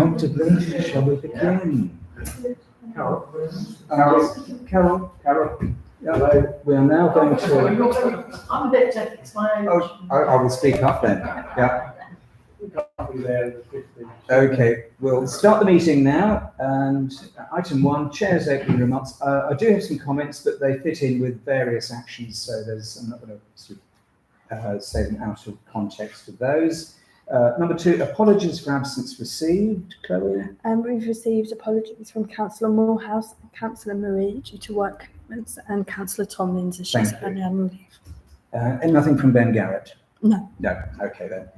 comfortably. Shall we begin? Carol. Carol. Yeah, we are now going to. I'm a bit deaf, it's my age. Oh, I will speak up then. Yeah. Okay, we'll start the meeting now. And item 1, Chair's opening remarks. I do have some comments, but they fit in with various actions, so I'm not going to sort of, say them out of context of those. Number 2, apologies for absence received. Chloe? We've received apologies from Councillor Morehouse and Councillor Marie due to work commitments, and Councillor Tomlins as she's on annual leave. And nothing from Ben Garrett? No. No, okay then.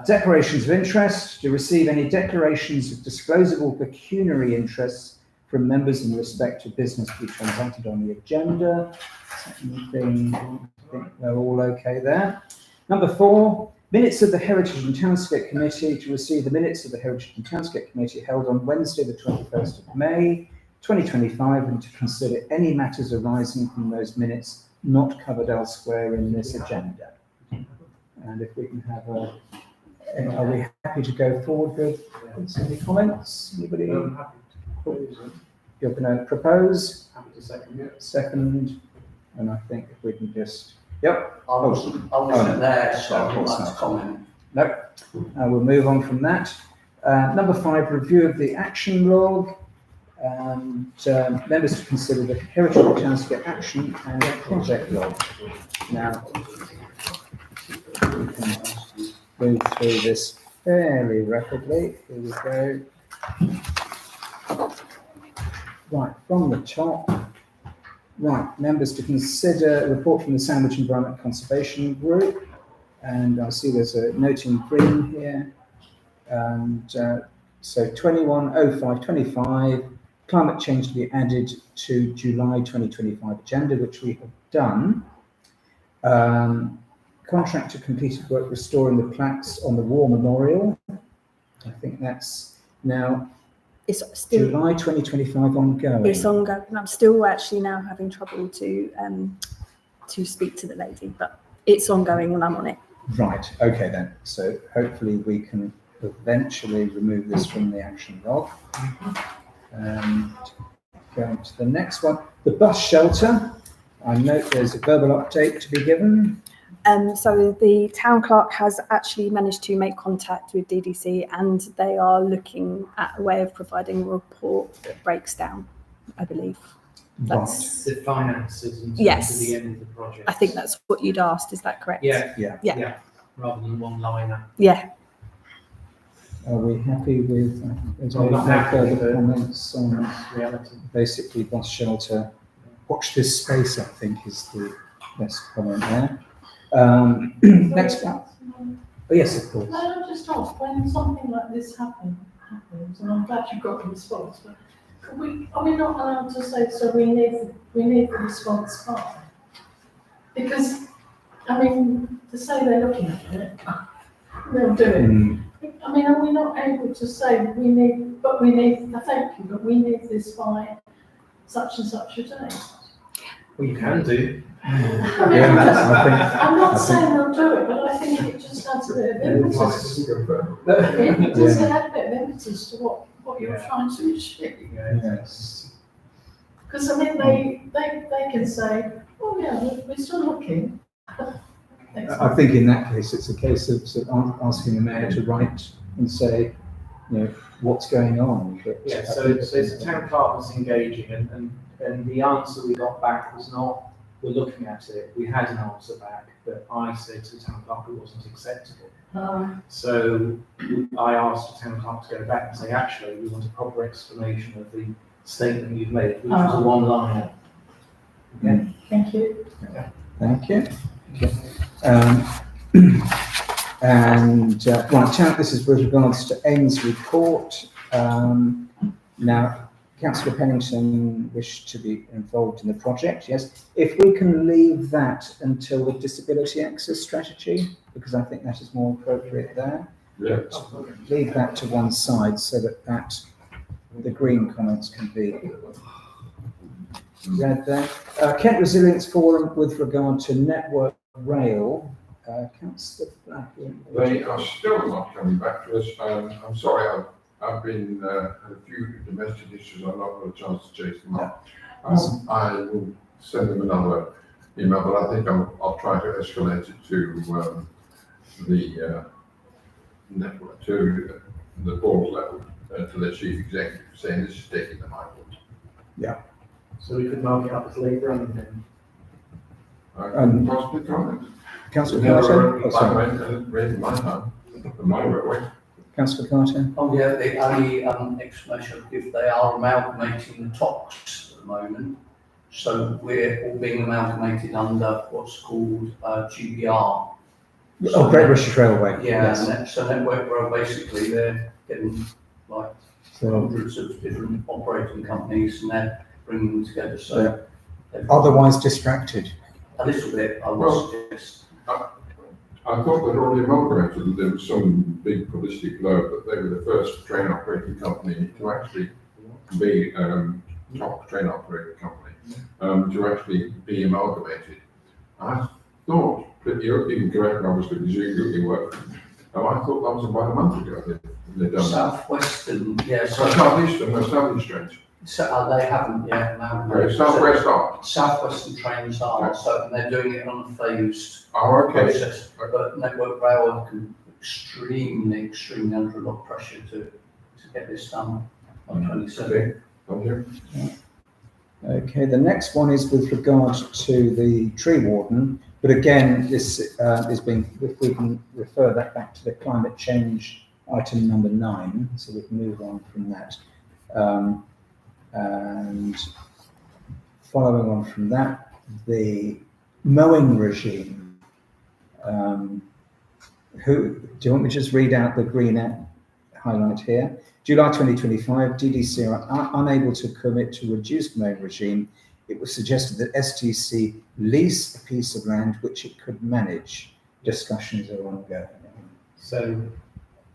Declarations of interest. To receive any declarations of disclosable pecuniary interests from members in respect to business to be transacted on the agenda. Anything, I think they're all okay there. Number 4, minutes of the Heritage and Townscape Committee. To receive the minutes of the Heritage and Townscape Committee held on Wednesday the 21st of May 2025, and to consider any matters arising from those minutes not covered elsewhere in this agenda. And if we can have are we happy to go forward with any comments? Anybody? I'm happy to propose it. You're going to propose? Happy to second it. Second, and I think if we can just, yep. I wasn't there, so I would like to comment. No, we'll move on from that. Number 5, review of the action log. And members to consider the Heritage and Townscape action and project log. Now, we can move through this fairly rapidly. Here we go. Right, from the top. Right, members to consider a report from the Sandwich Environment Conservation Group. And I see there's a note in green here. And so 210525, climate change to be added to July 2025 agenda, which we have done. Contractor completed work restoring the plaques on the War Memorial. I think that's now It's still July 2025 ongoing. It's ongoing. I'm still actually now having trouble to speak to the lady, but it's ongoing and I'm on it. Right, okay then. So hopefully we can eventually remove this from the action log. And going to the next one, the bus shelter. I note there's a verbal update to be given. So the town clerk has actually managed to make contact with DDC, and they are looking at a way of providing a report that breaks down, I believe. That's The finances and Yes. to the end of the project. I think that's what you'd asked, is that correct? Yeah. Yeah. Rather than one liner. Yeah. Are we happy with, is there I'm not no happy with further it. comments on Reality. basically bus shelter? Watch this space, I think, is the best comment there. Next one. Oh, yes, of course. Can I just ask, when something like this happens, and I'm glad you got the response, but are we not allowed to say, so we need the response by? Because, I mean, to say they're looking at it, they'll do it. I mean, are we not able to say thank you, but we need this by such and such a day? Well, you can do. I'm not saying they'll do it, but I think it just adds a bit of impetus. It does add a bit of impetus to what you're trying to achieve. Yes. Because I mean, they can say, oh yeah, we're still looking. I think in that case, it's a case of asking the mayor to write and say, what's going on. But Yeah, so the town clerk was engaging, and the answer we got back was not, we're looking at it. We had an answer back, but I said to the town clerk it wasn't acceptable. So I asked the town clerk to go back and say, actually, we want a proper explanation of the statement you've made, which was a one-liner. Yeah. Thank you. Thank you. Okay. Right, this is with regards to Ames report. Now, Councillor Pennington wished to be involved in the project, yes. If we can leave that until the disability access strategy, because I think that is more appropriate there. Yeah. Leave that to one side so that the green comments can be read there. Kent Resilience Forum with regard to Network Rail. Councillor Black. They are still not coming back to us. I'm sorry, I've been, had a few domestic issues, I've not got a chance to chase them up. I will send them another email, but I think I'll try to escalate it to the network, to the board level, to the chief executive, saying this is taking the high board. So we could mark it up as late running then. I can possibly comment. Councillor Never, Carter? Oh, sorry. I haven't read my time, my way. Councillor Carter? Oh, yeah, the only explanation I'll give, they are amalgamating the TOCs at the moment. So we're all being amalgamated under what's called GBR. Oh, Great British Railway. Yeah, Yes. so Network Rail, basically, they're getting like So, hundreds of different operating companies and they're bringing them together. So they've- otherwise distracted. a little bit, I would suggest. I thought they'd already amalgamated, and there was some big publicity blow that they were the first train operating company to actually be, top train operating company, to actually be amalgamated. I thought, but you can correct me obviously because you work, I thought that was about a month ago they'd done that. Southwestern, yeah, So so, Southeastern, no, Southeastern Strange. they haven't yet now. Southwest are. Southwestern trains are, so they're doing it on a phased Oh, okay. process. But Network Rail are extremely under a lot of pressure to get this done on 27. Thank you. Okay, the next one is with regard to the tree warden, but again, this is being, if we can refer that back to the climate change item number 9, so we can move on from that. And following on from that, the mowing regime. Do you want me to just read out the green highlight here? July 2025, DDC are unable to commit to reduced mowing regime. It was suggested that STC lease a piece of land which it could manage. Discussions are ongoing. So,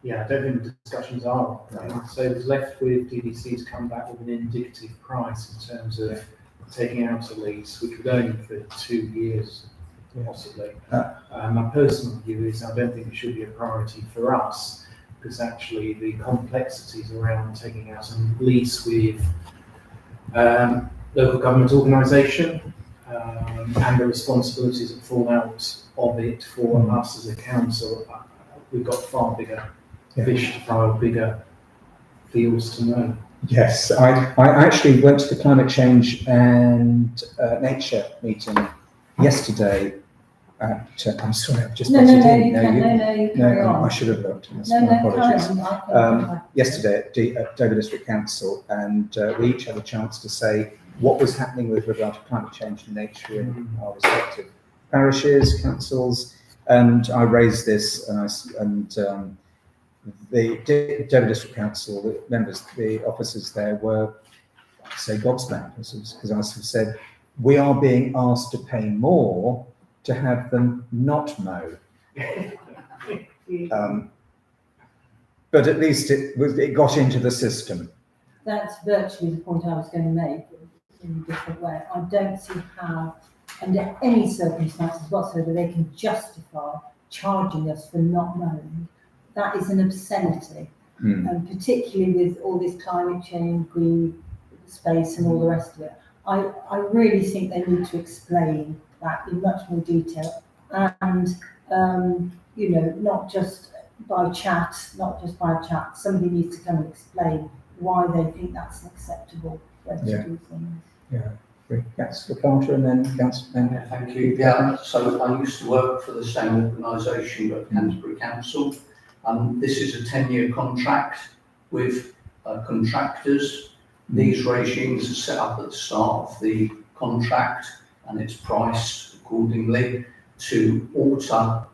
yeah, I don't think the discussions are ongoing. So it's left with DDC to come back with an indicative price in terms of taking out a lease, which would only for 2 years, possibly. My personal view is I don't think it should be a priority for us, because actually the complexities around taking out a lease with local government organisation and the responsibilities that fall out of it for us as a council, we've got far bigger fish to fry, bigger fields to know. Yes, I actually went to the climate change and nature meeting yesterday. I'm sorry, I've just butted in. No, I should have looked. My apologies. Yesterday at Dover District Council, and we each had a chance to say what was happening with regard to climate change and nature in our respective parishes, councils, and I raised this, and the Dover District Council, the members, the officers there were, I'd say, gobsmacked, because I said, we are being asked to pay more to have them not mow. But at least it got into the system. That's virtually the point I was going to make in a different way. I don't see how, under any circumstances whatsoever, they can justify charging us for not mowing. That is an obscenity, and particularly with all this climate change, green space and all the rest of it. I really think they need to explain that in much more detail, and not just by chat, somebody needs to come and explain why they think that's an acceptable way to do things. Yeah, Councillor Carter and then Councillor. Thank you. Yeah, so I used to work for the same organisation, but Canterbury Council. This is a 10-year contract with contractors. These regimes are set up at the start of the contract, and it's priced accordingly. To alter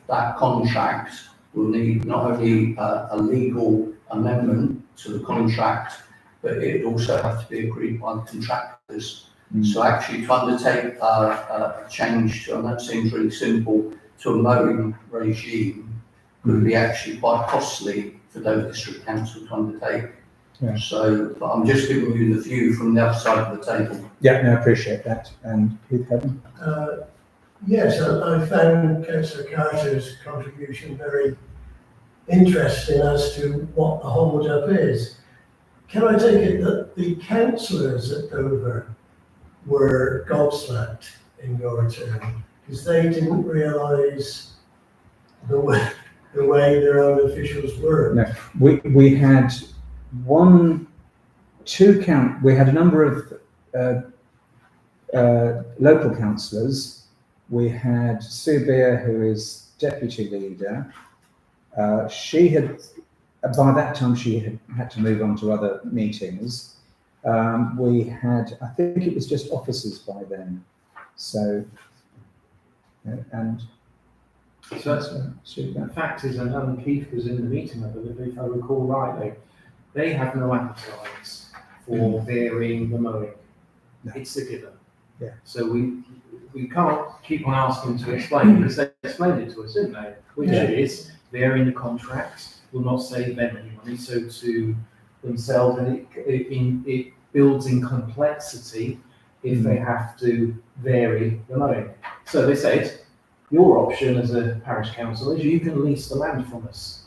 that contract will need not only a legal amendment to the contract, but it would also have to be agreed by the contractors. So actually to undertake a change to, and that seems really simple, to a mowing regime could be actually quite costly for Dover District Council to undertake. Yeah. So, but I'm just giving you the view from the other side of the table. Yeah, no, I appreciate that. And Keith Heaven? Yes, I found Councillor Carter's contribution very interesting as to what the hold up is. Can I take it that the councillors at Dover were gobsmacked in your term because they didn't realise the way their own officials were? No, we had we had a number of local councillors. We had Sue Beer, who is deputy leader. She had, by that time, she had to move on to other meetings. We had, I think it was just officers by then. So, and So the fact is, and Alan Keith was in the meeting, I believe, if I recall rightly, they have no appetite for varying the mowing. No. It's a given. Yeah. So we can't keep on asking to explain, because they explained it to us, didn't they? Which is, they're in the contract, will not save them any money, so to themselves, and it builds in complexity if they have to vary the mowing. So they said, your option as a parish council is you can lease the land from us.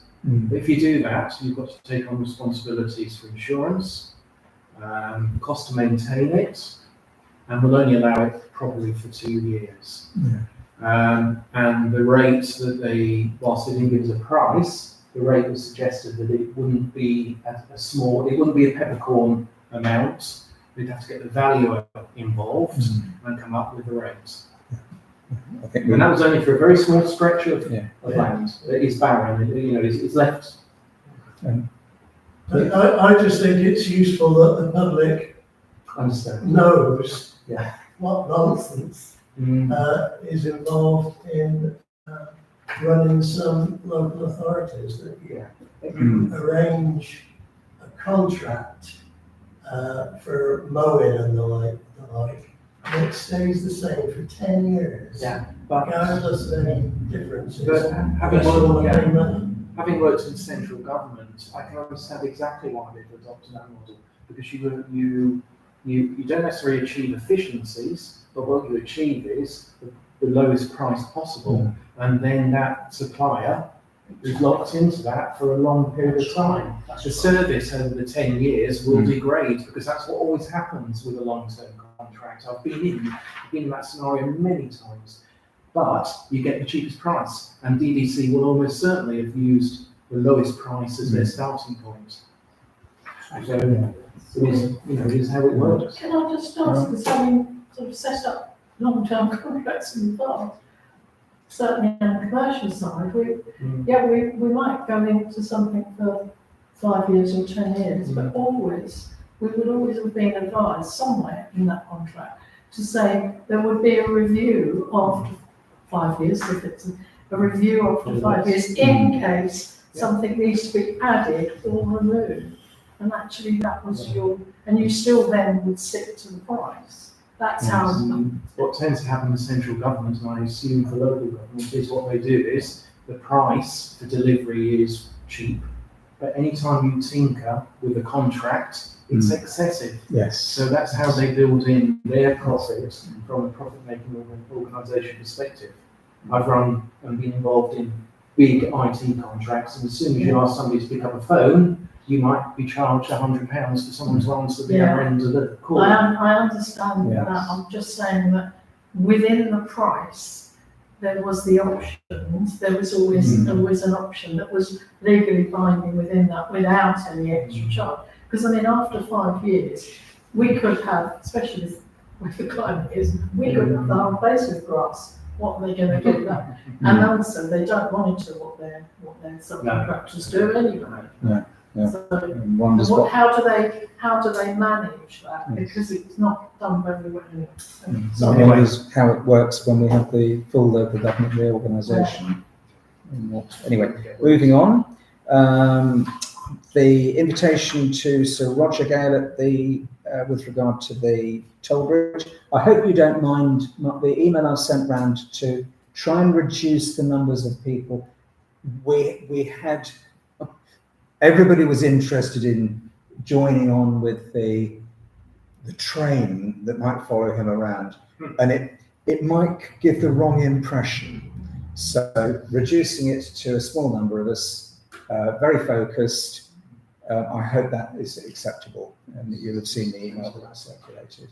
If you do that, you've got to take on responsibilities for insurance, cost to maintain it, and we'll only allow it probably for 2 years. And the rate that whilst they didn't give us a price, the rate was suggested that it wouldn't be it wouldn't be a peppercorn amount. We'd have to get the valuer involved and come up with the rate. And that was only for a very small stretch of land. It is barren, it's left. I just think it's useful that the public knows what nonsense is involved in running some local authorities that arrange a contract for mowing and the like, and it stays the same for 10 years, regardless of any differences. But having worked in central government, I can understand exactly why they've adopted that model, because you don't necessarily achieve efficiencies, but what you achieve is the lowest price possible, and then that supplier is locked into that for a long period of time. The service over the 10 years will degrade, because that's what always happens with a long-term contract. I've been in that scenario many times, but you get the cheapest price, and DDC will almost certainly have used the lowest price as their starting point. So it is how it works. Can I just ask, because having sort of set up long-term contracts in the past, certainly on the commercial side, we might go into something for 5 years or 10 years, but we would always have been advised somewhere in that contract to say there would be a review after 5 years, if it's a review after 5 years, in case something needs to be added or removed. And actually that was and you still then would stick to the price. That's how. What tends to happen in central government, and I assume for local government, is what they do is the price for delivery is cheap, but anytime you tinker with a contract, it's excessive. Yes. So that's how they build in their profit from a profit-making organisation perspective. I've run and been involved in big IT contracts, and as soon as you ask somebody to pick up a phone, you might be charged £100 for someone to answer the other end of the call. I understand that. I'm just saying that within the price, there was the options. There was always an option that was legally binding within that without any extra charge. Because after 5 years, we could have, especially with the climate is, we could have the whole place with grass. What are they going to do that? And also, they don't monitor what their subcontractors do anyway. So, how do they manage that? Because it's not done very well. So wonders how it works when we have the full local government reorganisation. Anyway, moving on. The invitation to Sir Roger Gale at with regard to the toll bridge. I hope you don't mind the email I've sent round to try and reduce the numbers of people. We had. Everybody was interested in joining on with the train that might follow him around, and it might give the wrong impression. So reducing it to a small number of us very focused. I hope that is acceptable and that you'll have seen the email that I circulated.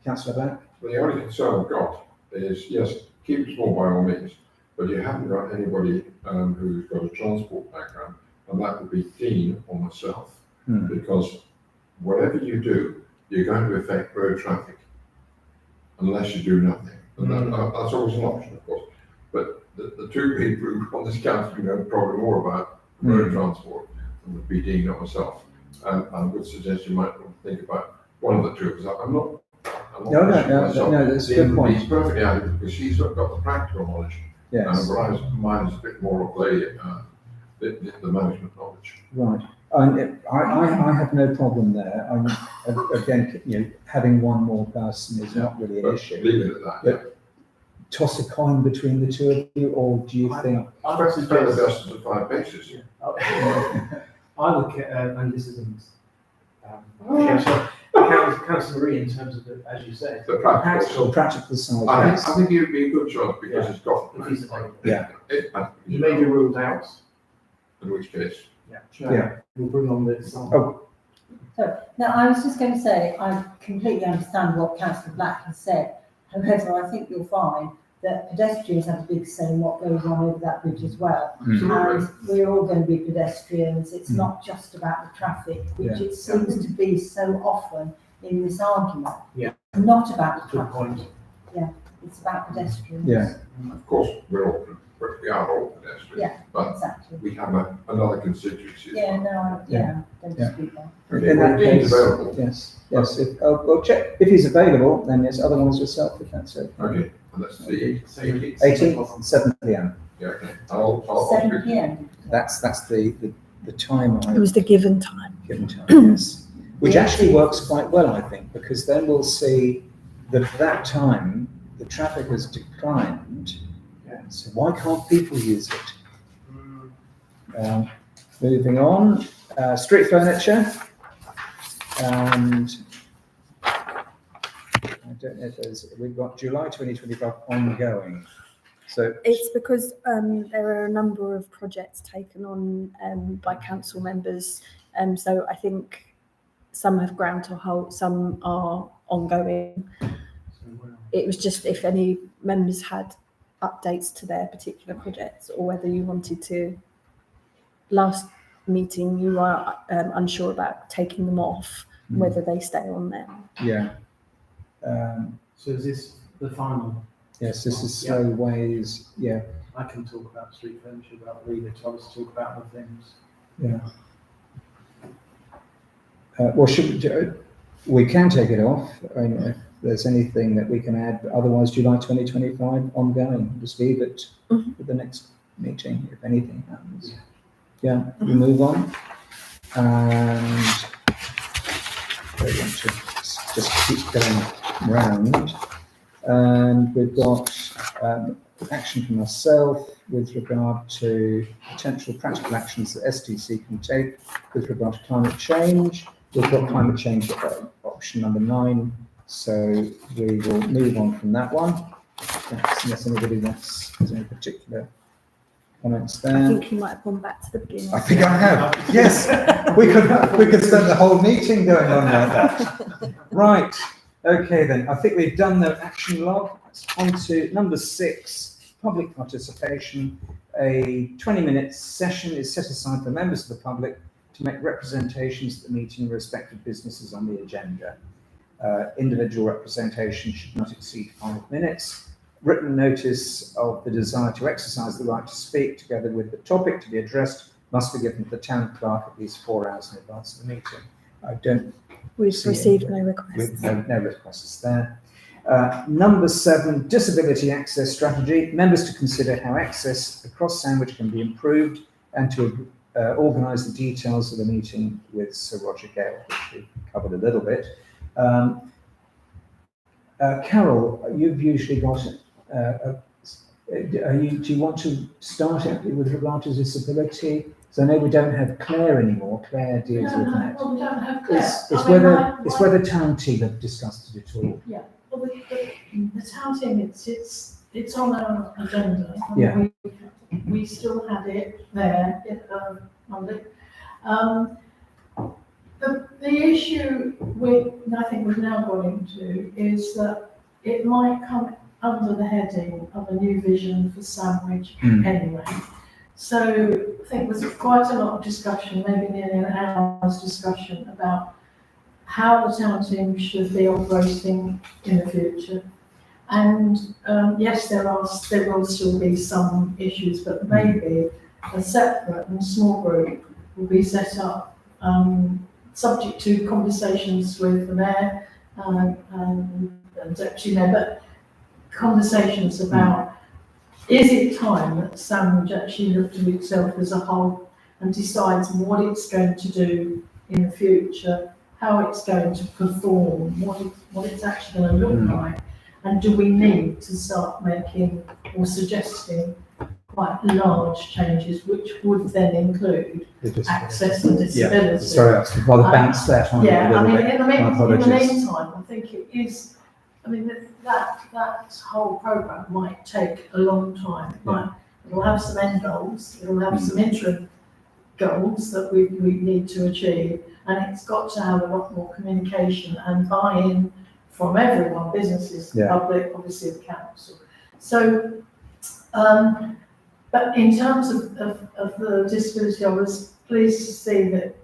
Councillor Black? Well, the only concern I've got is, yes, keep it small by all means, but you haven't got anybody who's got a transport background, and that would be Dean or myself, because whatever you do, you're going to affect road traffic unless you do nothing. And that's always an option, of course. But the two people who on this council know probably more about road transport would be Dean or myself. And I would suggest you might want to think about one of the two, because I'm not. No, that's a good point. He's perfectly adequate because he's got the practical knowledge. Yes. Whereas mine is a bit more of the management knowledge. Right. I have no problem there. Again, having one more person is not really an issue. Leave it at that. But toss a coin between the two of you, or do you think? I would compare the dust to 5 bases. I would, and this isn't, Councillor Marie, in terms of, as you said, The practical. Practical side. I Yes. think you'd be a good choice because he's got. if he's available. Yeah. You may be ruled out. In which case. Yeah. We'll bring on the. Oh. So, now, I was just going to say, I completely understand what Councillor Black has said. However, I think you'll find that pedestrians have a big say in what goes on over that bridge as well. And we're all going to be pedestrians. It's not just about the traffic, which it seems to be so often in this argument. Yeah. Not about the Good traffic. point. Yeah, it's about pedestrians. Yeah. Of course, we are all pedestrians. Yeah, But exactly. we have another constituency. Yeah, no, don't dispute that. In that Dean's case, available. yes. We'll check if he's available. Then yes. Otherwise, yourself, if that's okay. Okay, and let's see. 18th, 7 p.m. Yeah, okay. I'll 7 p.m. That's the time It was the given time. given time. Yes. Which actually works quite well, I think, because then we'll see that at that time the traffic has declined. So why can't people use it? Moving on, street furniture, and I don't know if we've got July 2025 ongoing. So It's because there are a number of projects taken on by council members, so I think some have ground to a halt, some are ongoing. It was just if any members had updates to their particular projects, or whether you wanted to. Last meeting, you were unsure about taking them off, whether they stay on there. yeah, So is this the final? yes, this is slow ways. Yeah, I can talk about street furniture, but I'll leave it to others to talk about other things. yeah. Well, we can take it off. I mean, if there's anything that we can add, but otherwise July 2025 ongoing. Just leave it for the next meeting if anything happens. Yeah, we move on. And I want to just keep going round. And we've got action from myself with regard to potential practical actions that STC can take with regard to climate change. We've got climate change option number 9, so we will move on from that one. Unless anybody has any particular comments there. I think you might have gone back to the beginning. I think I have. Yes, we could spend the whole meeting going on like that. Right. Okay then. I think we've done the action log. On to number 6, public participation. A 20-minute session is set aside for members of the public to make representations at the meeting in respect of businesses on the agenda. Individual representation should not exceed 5 minutes. Written notice of the desire to exercise the right to speak, together with the topic to be addressed, must be given to the town clerk at least 4 hours in advance of the meeting. We've see received no requests. With no requests there. Number 7, disability access strategy. Members to consider how access across Sandwich can be improved and to organise the details of the meeting with Sir Roger Gale, which we covered a little bit. Carol, you've usually got, do you want to start it with regard to disability? So I know we don't have Claire anymore. Claire deals with that. Well, we don't have Claire. It's whether town team have discussed it at all. Yeah, well, the town team, it's on our agenda. Yeah. we still had it there, Monday. The issue I think we've now got into is that it might come under the heading of a new vision for Sandwich anyway. So I think there's quite a lot of discussion, maybe nearly an hour's discussion about how the town team should be operating in the future. And yes, there will still be some issues, but maybe a separate and small group will be set up, subject to conversations with the mayor and deputy mayor, but conversations about, is it time that Sandwich actually looks at itself as a whole and decides what it's going to do in the future, how it's going to perform, what it's actually going to look like, and do we need to start making or suggesting quite large changes, which would then include access to disability. Yeah. Sorry, I rather bounced that on you a Yeah, I little mean, bit. in the My apologies. meantime, I think it is, I mean, that whole programme might take a long time. It'll have some end goals, it'll have some interim goals that we need to achieve, and it's got to have a lot more communication and buy-in from everyone, businesses, the public, obviously the council. So, but in terms of the disability, I was pleased to see that,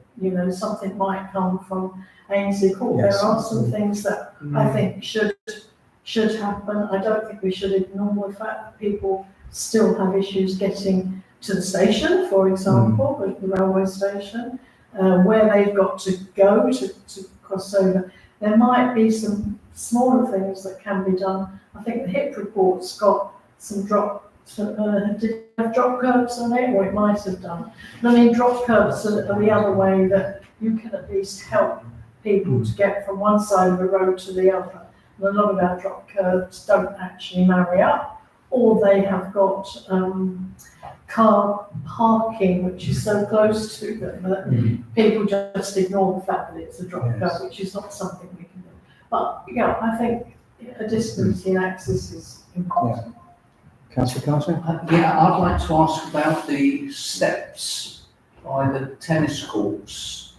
something might come from Ainsley Court. Yes. There are some things that I think should happen. I don't think we should ignore the fact that people still have issues getting to the station, for example, the railway station, where they've got to go to cross over. There might be some smaller things that can be done. I think the HIP report's got some did it have drop curbs on it, or it might have done. I mean, drop curbs are the other way that you can at least help people to get from one side of the road to the other. And a lot of our drop curbs don't actually marry up, or they have got car parking, which is so close to them that people just ignore the fact that it's a drop curb, which is not something we can do. But, I think a disability in access is important. Yeah. Councillor Carter? I'd like to ask about the steps by the tennis courts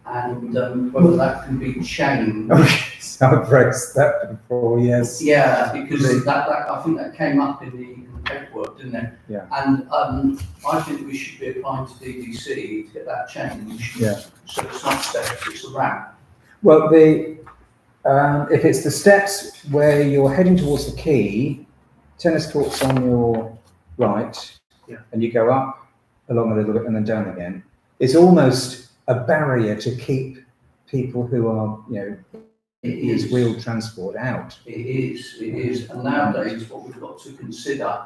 and whether that can be changed. Okay, so I've raised that before, yes. Yeah, because that I think that came up in the paperwork, didn't it? Yeah. And I think we should be applying to DDC to get that changed. Yeah. So it's not steps, it's a ramp. Well, if it's the steps where you're heading towards the quay, tennis courts on your right, and you go up along a little bit and then down again, it's almost a barrier to keep people who are, use wheeled transport out. It is. And nowadays, what we've got to consider,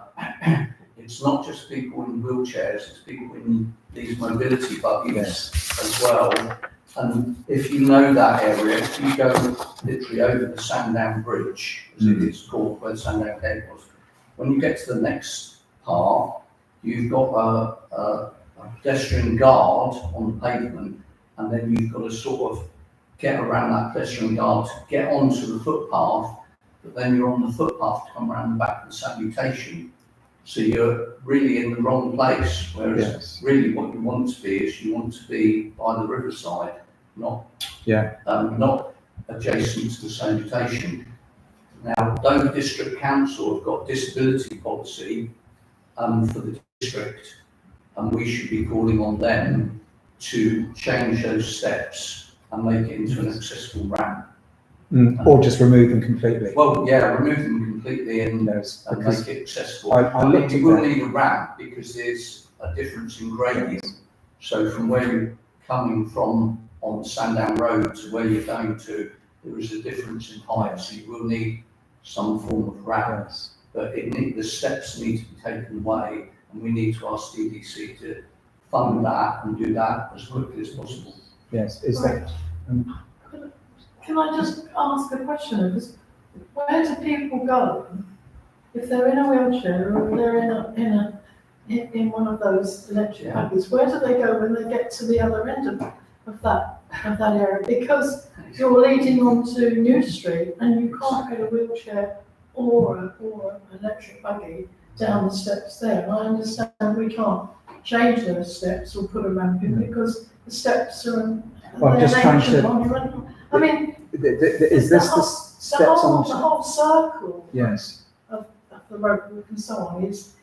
it's not just people in wheelchairs, it's people in these mobility buggies as well. And if you know that area, if you go literally over the Sandown Bridge, as it is called, where Sandown Gate was, when you get to the next part, you've got a pedestrian guard on the pavement, and then you've got to sort of get around that pedestrian guard to get onto the footpath, but then you're on the footpath to come around the back of the salutation. So you're really in the wrong place, whereas really what you want to be is you want to be by the riverside, not adjacent to the salutation. Now, Dover District Council have got disability policy for the district, and we should be calling on them to change those steps and make it into an accessible ramp. Or just remove them completely. Well, remove them completely and make it accessible. You will need a ramp because there's a difference in gradient. So from where you're coming from on Sandown Road to where you're going to, there is a difference in height. So you will need some form of ramp. But the steps need to be taken away, and we need to ask DDC to fund that and do that as quickly as possible. Yes, is that? Can I just ask a question? Where do people go if they're in a wheelchair or they're in one of those electric buggies? Where do they go when they get to the other end of that area? Because you're leading onto New Street and you can't get a wheelchair or an electric buggy down the steps there. And I understand we can't change those steps or put a ramp in because the steps are Well, I'm they're just trying ancient to- monumental. I mean, Is this the steps the on? whole circle Yes. of the road and so on is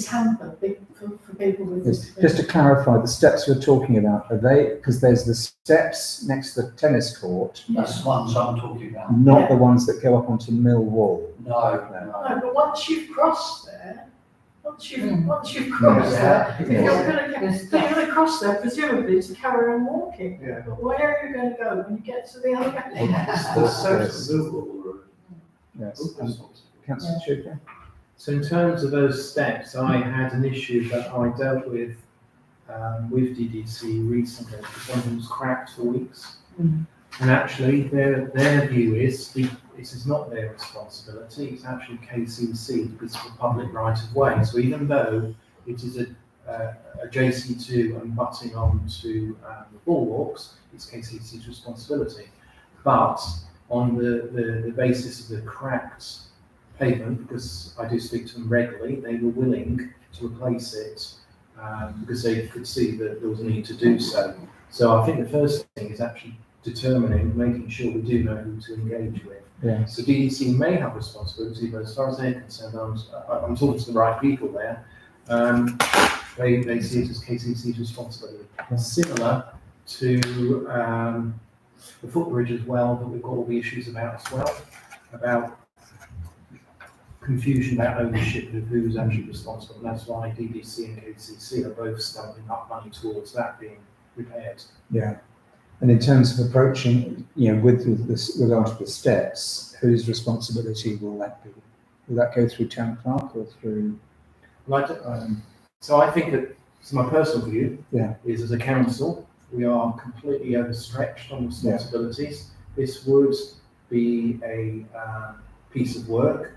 hampered for people with Yes. disabilities. Just to clarify, the steps we're talking about, are they, because there's the steps next to the tennis court, That's the ones I'm talking about. not the ones that go up onto Mill Wall? No, No, but once you've crossed there, once you've crossed there, if you're going to cross there, presumably to carry on walking. Yeah. But where are you going to go when you get to the other end? The social movable Yes. Councillor Chuka? So in terms of those steps, I had an issue that I dealt with DDC recently, because one of them was cracked for weeks. Mm. And actually, their view is this is not their responsibility, it's actually KCC, because it's a public right of way. So even though it is adjacent to and butting on to the bulwarks, it's KCC's responsibility. But on the basis of the cracked pavement, because I do speak to them regularly, they were willing to replace it because they could see that there was a need to do so. So I think the first thing is actually making sure we do know who to engage with. Yeah. So DDC may have responsibility, but as far as they're concerned, I'm talking to the right people there. They see it as KCC's responsibility. Yeah. Similar to the footbridge as well, that we've got all the issues about as well, about confusion about ownership of who's actually responsible. And that's why DDC and KCC are both stumbling up money towards that being repaired. Yeah. And in terms of approaching, with regard to the steps, whose responsibility will that be? Will that go through town clerk or through? So I think that, my personal view, Yeah. is as a council, we are completely overstretched on responsibilities. This would be a piece of work.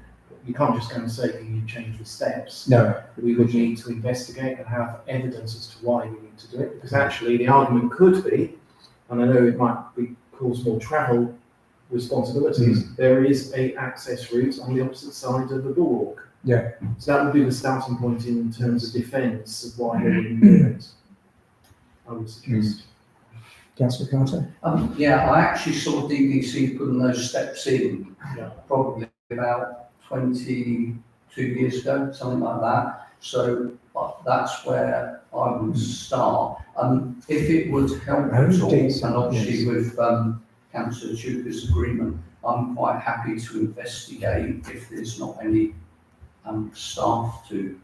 You can't just go and say, can you change the steps? No. We would need to investigate and have evidence as to why we need to do it. Because actually the argument could be, and I know it might cause more travel responsibilities, there is a access route on the opposite side of the bulwark. Yeah. So that would be the starting point in terms of defence of why they wouldn't do it, I would suggest. Councillor Carter? Yeah, I actually saw DDC putting those steps in probably about 22 years ago, something like that. So that's where I would start. If it would help at all, and obviously with Councillor Chuka's agreement, I'm quite happy to investigate if there's not any staff to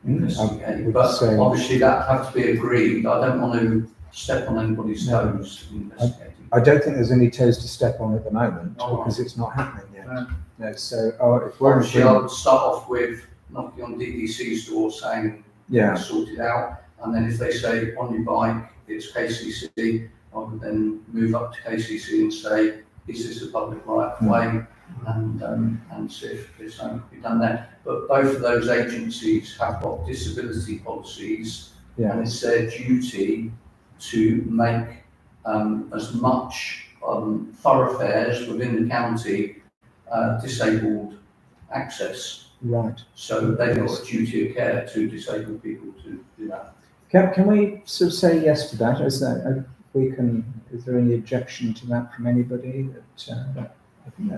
investigate. But obviously that has to be agreed. I don't want to step on anybody's toes investigating. I don't think there's any toes to step on at the moment because it's not happening yet. No, so if we're obviously, I would start off with knocking on DDC's door saying, sort it out. And then if they say on your bike, it's KCC, I would then move up to KCC and say, is this a public right of way? And see if there's something to be done there. But both of those agencies have got disability policies, and it's their duty to make as much thoroughfares within the county disabled access. Right. So they've got a duty of care to disabled people to do that. Can we sort of say yes to that? Is there any objection to that from anybody? I think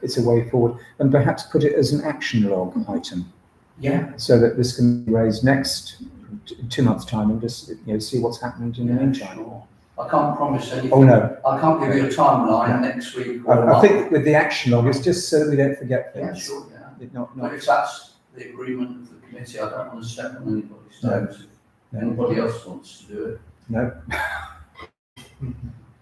it's a way forward, and perhaps put it as an action log item. Yeah. So that this can be raised next 2 months' time and just see what's happened in the meantime. Sure. I can't promise anything. Oh no. I can't give you a timeline next week. I think with the action log, it's just so that we don't forget things. Yeah, sure, yeah. Not But if that's the agreement of the committee, I don't want to step on anybody's toes. If anybody else wants to do it. No.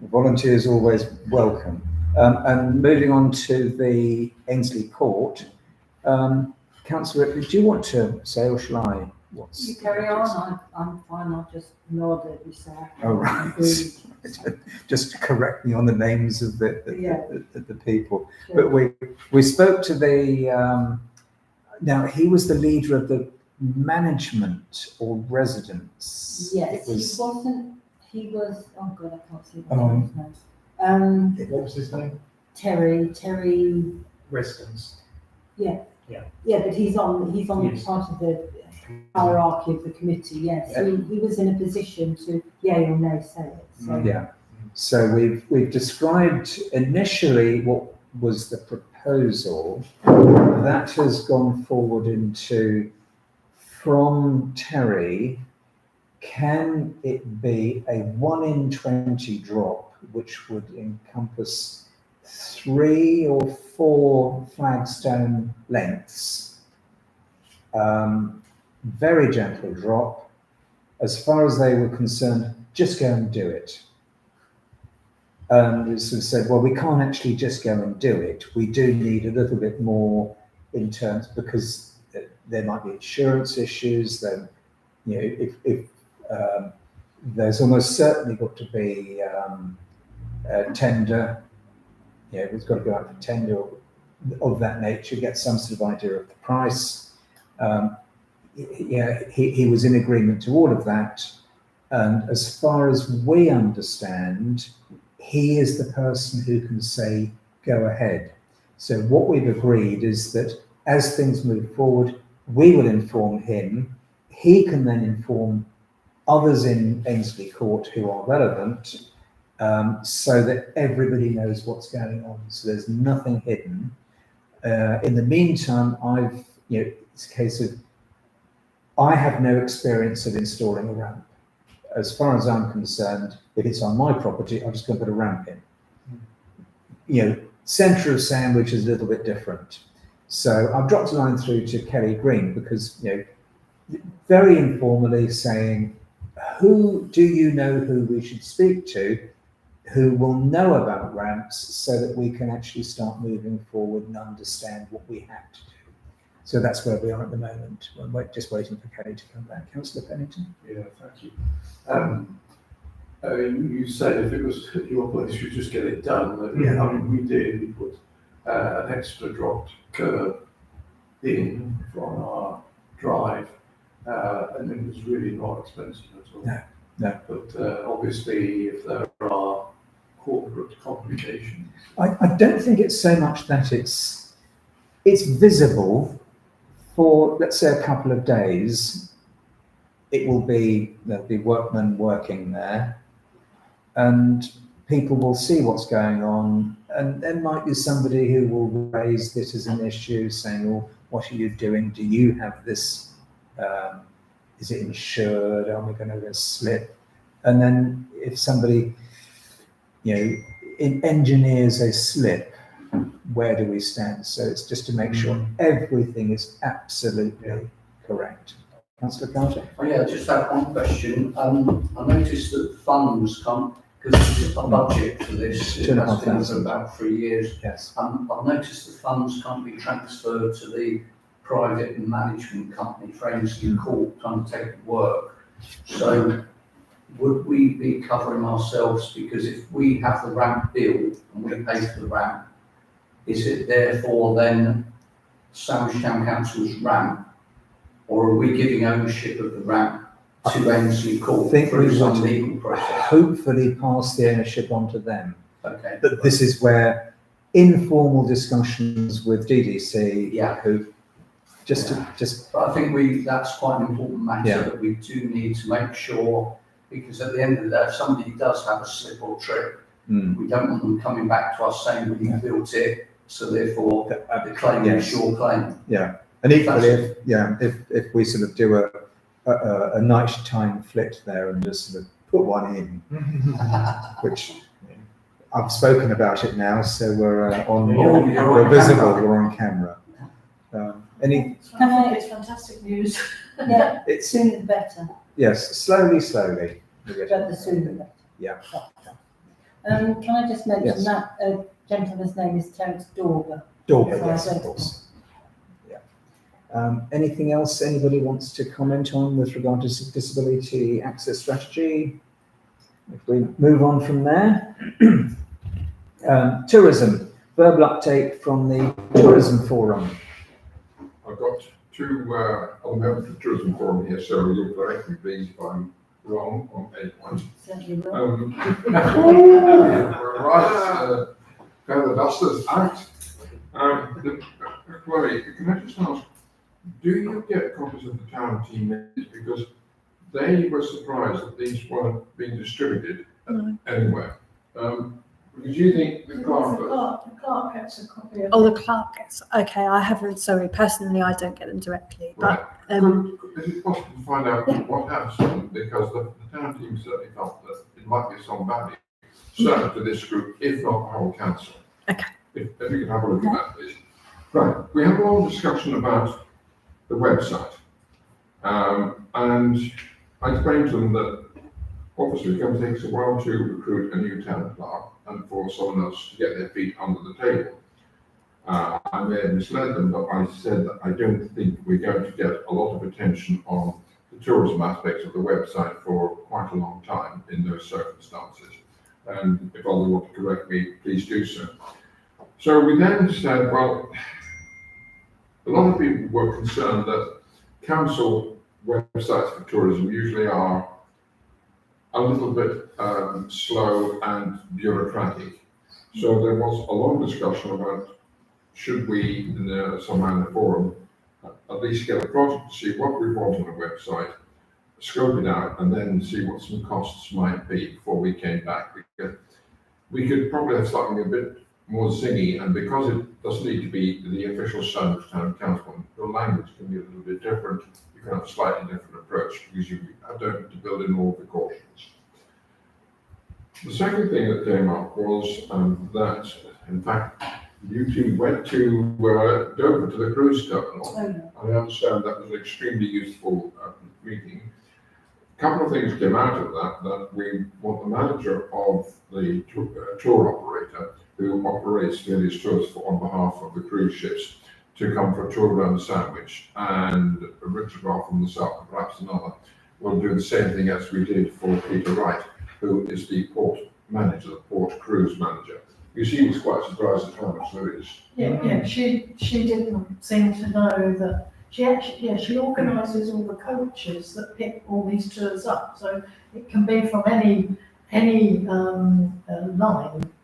Volunteers always welcome. And moving on to the Ainsley Court, Councillor Ripley, do you want to say, or shall I? You carry on, I'm fine, I'll just nod every second. Oh, right. Just to correct me on the names of the people. Sure. But we spoke to the, now he was the leader of the management or residents. Yes, he was, oh God, I can't see his name. What was his name? Terry. Residence. Yeah, Yeah, but he's on Yes. part of the hierarchy of the committee, yes. So he was in a position to yay or nay say it, so. Yeah. So we've described initially what was the proposal. That has gone forward into, from Terry, can it be a 1 in 20 drop, which would encompass 3 or 4 flagstone lengths? Very gentle drop. As far as they were concerned, just go and do it. And we sort of said, well, we can't actually just go and do it. We do need a little bit more in terms, because there might be insurance issues. Then, you know, if there's almost certainly got to be a tender. You know, it's got to go out for tender of that nature. Get some sort of idea of the price. Yeah, he was in agreement to all of that. And as far as we understand, he is the person who can say, go ahead. So what we've agreed is that as things move forward, we will inform him. He can then inform others in Ainsley Court who are relevant, so that everybody knows what's going on. So there's nothing hidden. In the meantime, it's a case of, I have no experience of installing a ramp. As far as I'm concerned, if it's on my property, I'm just going to put a ramp in. You know, centre of Sandwich is a little bit different. So I've dropped a line through to Kelly Green, because, you know, very informally saying, who do you know who we should speak to, who will know about ramps, so that we can actually start moving forward and understand what we have to do. So that's where we are at the moment. We're just waiting for Kelly to come back. Councillor Pennington? Yeah, thank you. You said if it was at your place, you just get it done. Yeah. I mean, we did. We put an extra dropped curb in from our drive, and it was really not expensive at all. No. But obviously, if there are corporate complications. I don't think it's so much that it's visible for, let's say, a couple of days. There'll be workmen working there, and people will see what's going on, and there might be somebody who will raise this as an issue, saying, well, what are you doing? Do you have this? Is it insured? Are we going to get a slip? And then if somebody, engineers a slip, where do we stand? So it's just to make sure everything is absolutely correct. Councillor Carter? Oh yeah, just that one question. I noticed that funds come, because there's a budget for this, it has been for about 3 years. Yes. I've noticed the funds can't be transferred to the private management company for Ainsley Court to undertake work. So would we be covering ourselves? Because if we have the ramp built and we pay for the ramp, is it therefore then Sandwich Town Council's ramp, or are we giving ownership of the ramp to Ainsley Court through some legal process? Hopefully pass the ownership on to them. Okay. But this is where informal discussions with DDC, who But I think that's quite an important matter, Yeah. that we do need to make sure, because at the end of the day, if somebody does have a slip or trip, we don't want them coming back to us saying, well, you built it, so therefore the claim is your claim. Yeah. And equally, if we sort of do a nighttime flit there and just sort of put one in, which I've spoken about it now, so we're we're visible, we're on camera. I think it's fantastic news. Yeah, It's sooner the better, yes, slowly. but the sooner the better. Yeah. Can I just mention Yes. that gentleman's name is Terence Dorber? Dorber, So yes, I of don't- course. Yeah. Anything else anybody wants to comment on with regard to disability access strategy? If we move on from there. Tourism, verbal update from the Tourism Forum. I've got two other members of the Tourism Forum here, so you'll correct me please if I'm wrong on a point. Certainly will. Right, the dusters out. Chloe, can I just ask, do you get copies of the town team minutes? Because they were surprised that these weren't being distributed anywhere. Because you think the clerk does? The clerk gets a copy of. Oh, the clerk gets, okay, I haven't, sorry, personally, I don't get them directly, Right. but, Is it possible to find out what happened? Because the town team certainly felt that it might be some value, certainly to this group, if not the whole council. Okay. If you could have a look at that, please. Right, we have a long discussion about the website. And I explained to them that obviously it's going to take us a while to recruit a new town clerk and for someone else to get their feet under the table. I may have misled them, but I said that I don't think we're going to get a lot of attention on the tourism aspects of the website for quite a long time in those circumstances. And if others want to correct me, please do so. So we then said, well, a lot of people were concerned that council websites for tourism usually are a little bit slow and bureaucratic. So there was a long discussion about should we, somehow in the forum, at least get a project to see what we want on a website, scope it out, and then see what some costs might be before we came back. We could probably have something a bit more zingy, and because it doesn't need to be the official style of town council, the language can be a little bit different. You can have a slightly different approach because you don't need to build in all the cautions. The second thing that came up was that, in fact, you two went to Dover to the cruise terminal. I understand that was an extremely useful meeting. A couple of things came out of that we want the manager of the tour operator who operates various tours on behalf of the cruise ships to come for a tour around the Sandwich, and Richard Roth from the South, and perhaps another, will do the same thing as we did for Peter Wright, who is the port manager, the port cruise manager. You see, he was quite surprised at how much there is. Yeah, she didn't seem to know that. She organises all the coaches that pick all these tours up, so it can be from any line,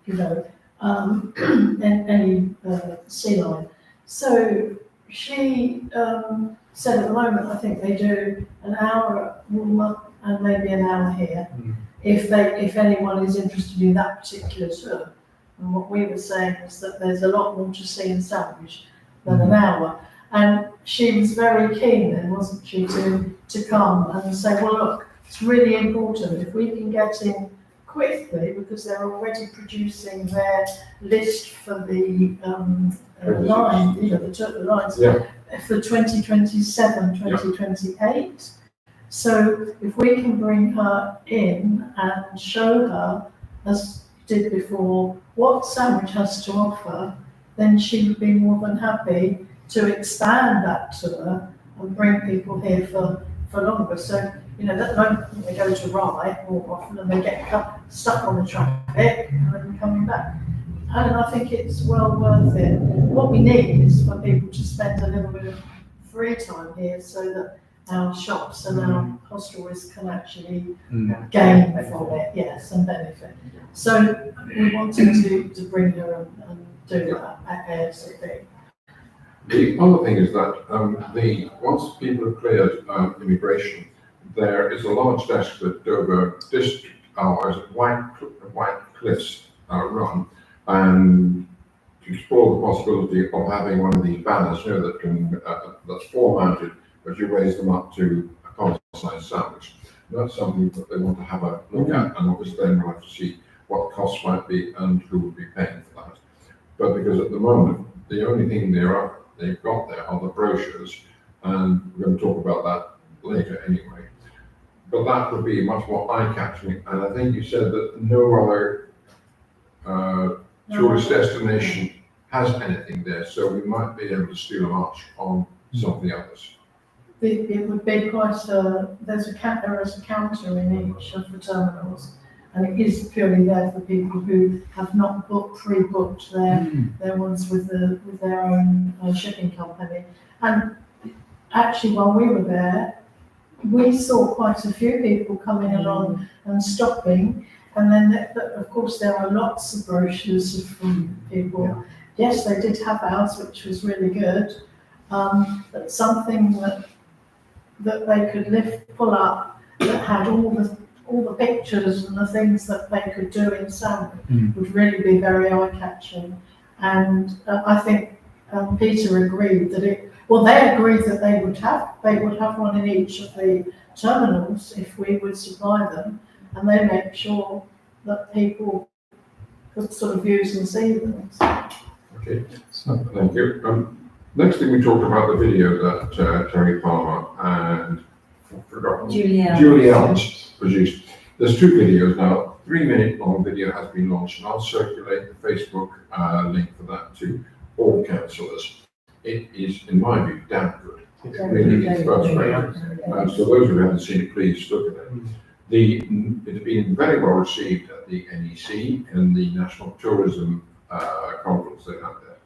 you know, any sea line. So she said at the moment, I think they do an hour at Walmart and maybe an hour here, if anyone is interested in that particular tour. And what we were saying was that there's a lot more to see in Sandwich than an hour. And she was very keen then, wasn't she, to come and say, well, look, it's really important if we can get in quickly, because they're already producing their list for the line, you know, the lines for 2027, 2028. So if we can bring her in and show her, as did before, what Sandwich has to offer, then she would be more than happy to expand that tour and bring people here for longer. So, you know, that moment they go to Rye more often and they get stuck on the traffic and then coming back. And I think it's well worth it. What we need is for people to spend a little bit of free time here so that our shops and our hostelries can actually gain from it, yes, and benefit. So we wanted to bring her and do that at ASAP. The other thing is that once people have cleared immigration, there is a large desk that Dover District, as White Cliffs run, and to explore the possibility of having one of these banners, you know, that can that's floor-mounted, but you raise them up to a car-sized sandwich. And that's something that they want to have a look at, and obviously then we'll have to see what the costs might be and who would be paying for that. But because at the moment, the only thing they've got there are the brochures, and we're going to talk about that later anyway. But that would be much more eye-catching, and I think you said that no other tourist destination has anything there, so we might be able to steal a march on some of the others. It would be quite there is a counter in each of the terminals, and it is purely there for people who have not pre-booked their ones with their own shipping company. And actually, while we were there, we saw quite a few people coming along and stopping. And then, of course, there are lots of brochures from people yes, they did have ours, which was really good. But something that they could pull up, that had all the pictures and the things that they could do in Sandwich would really be very eye-catching. And I think Peter agreed that they agreed that they would have one in each of the terminals if we would supply them, and they make sure that people could sort of use and see them. Okay, thank you. Next thing, we talked about the video that Terry Palmer and Julie Elms produced. There's 2 videos now. 3-minute long video has been launched, and I'll circulate the Facebook link for that to all councillors. It is, in my view, damn good. It's really first rate. So those who haven't seen it, please look at it. It has been very well received at the NEC and the National Tourism Conference they had there.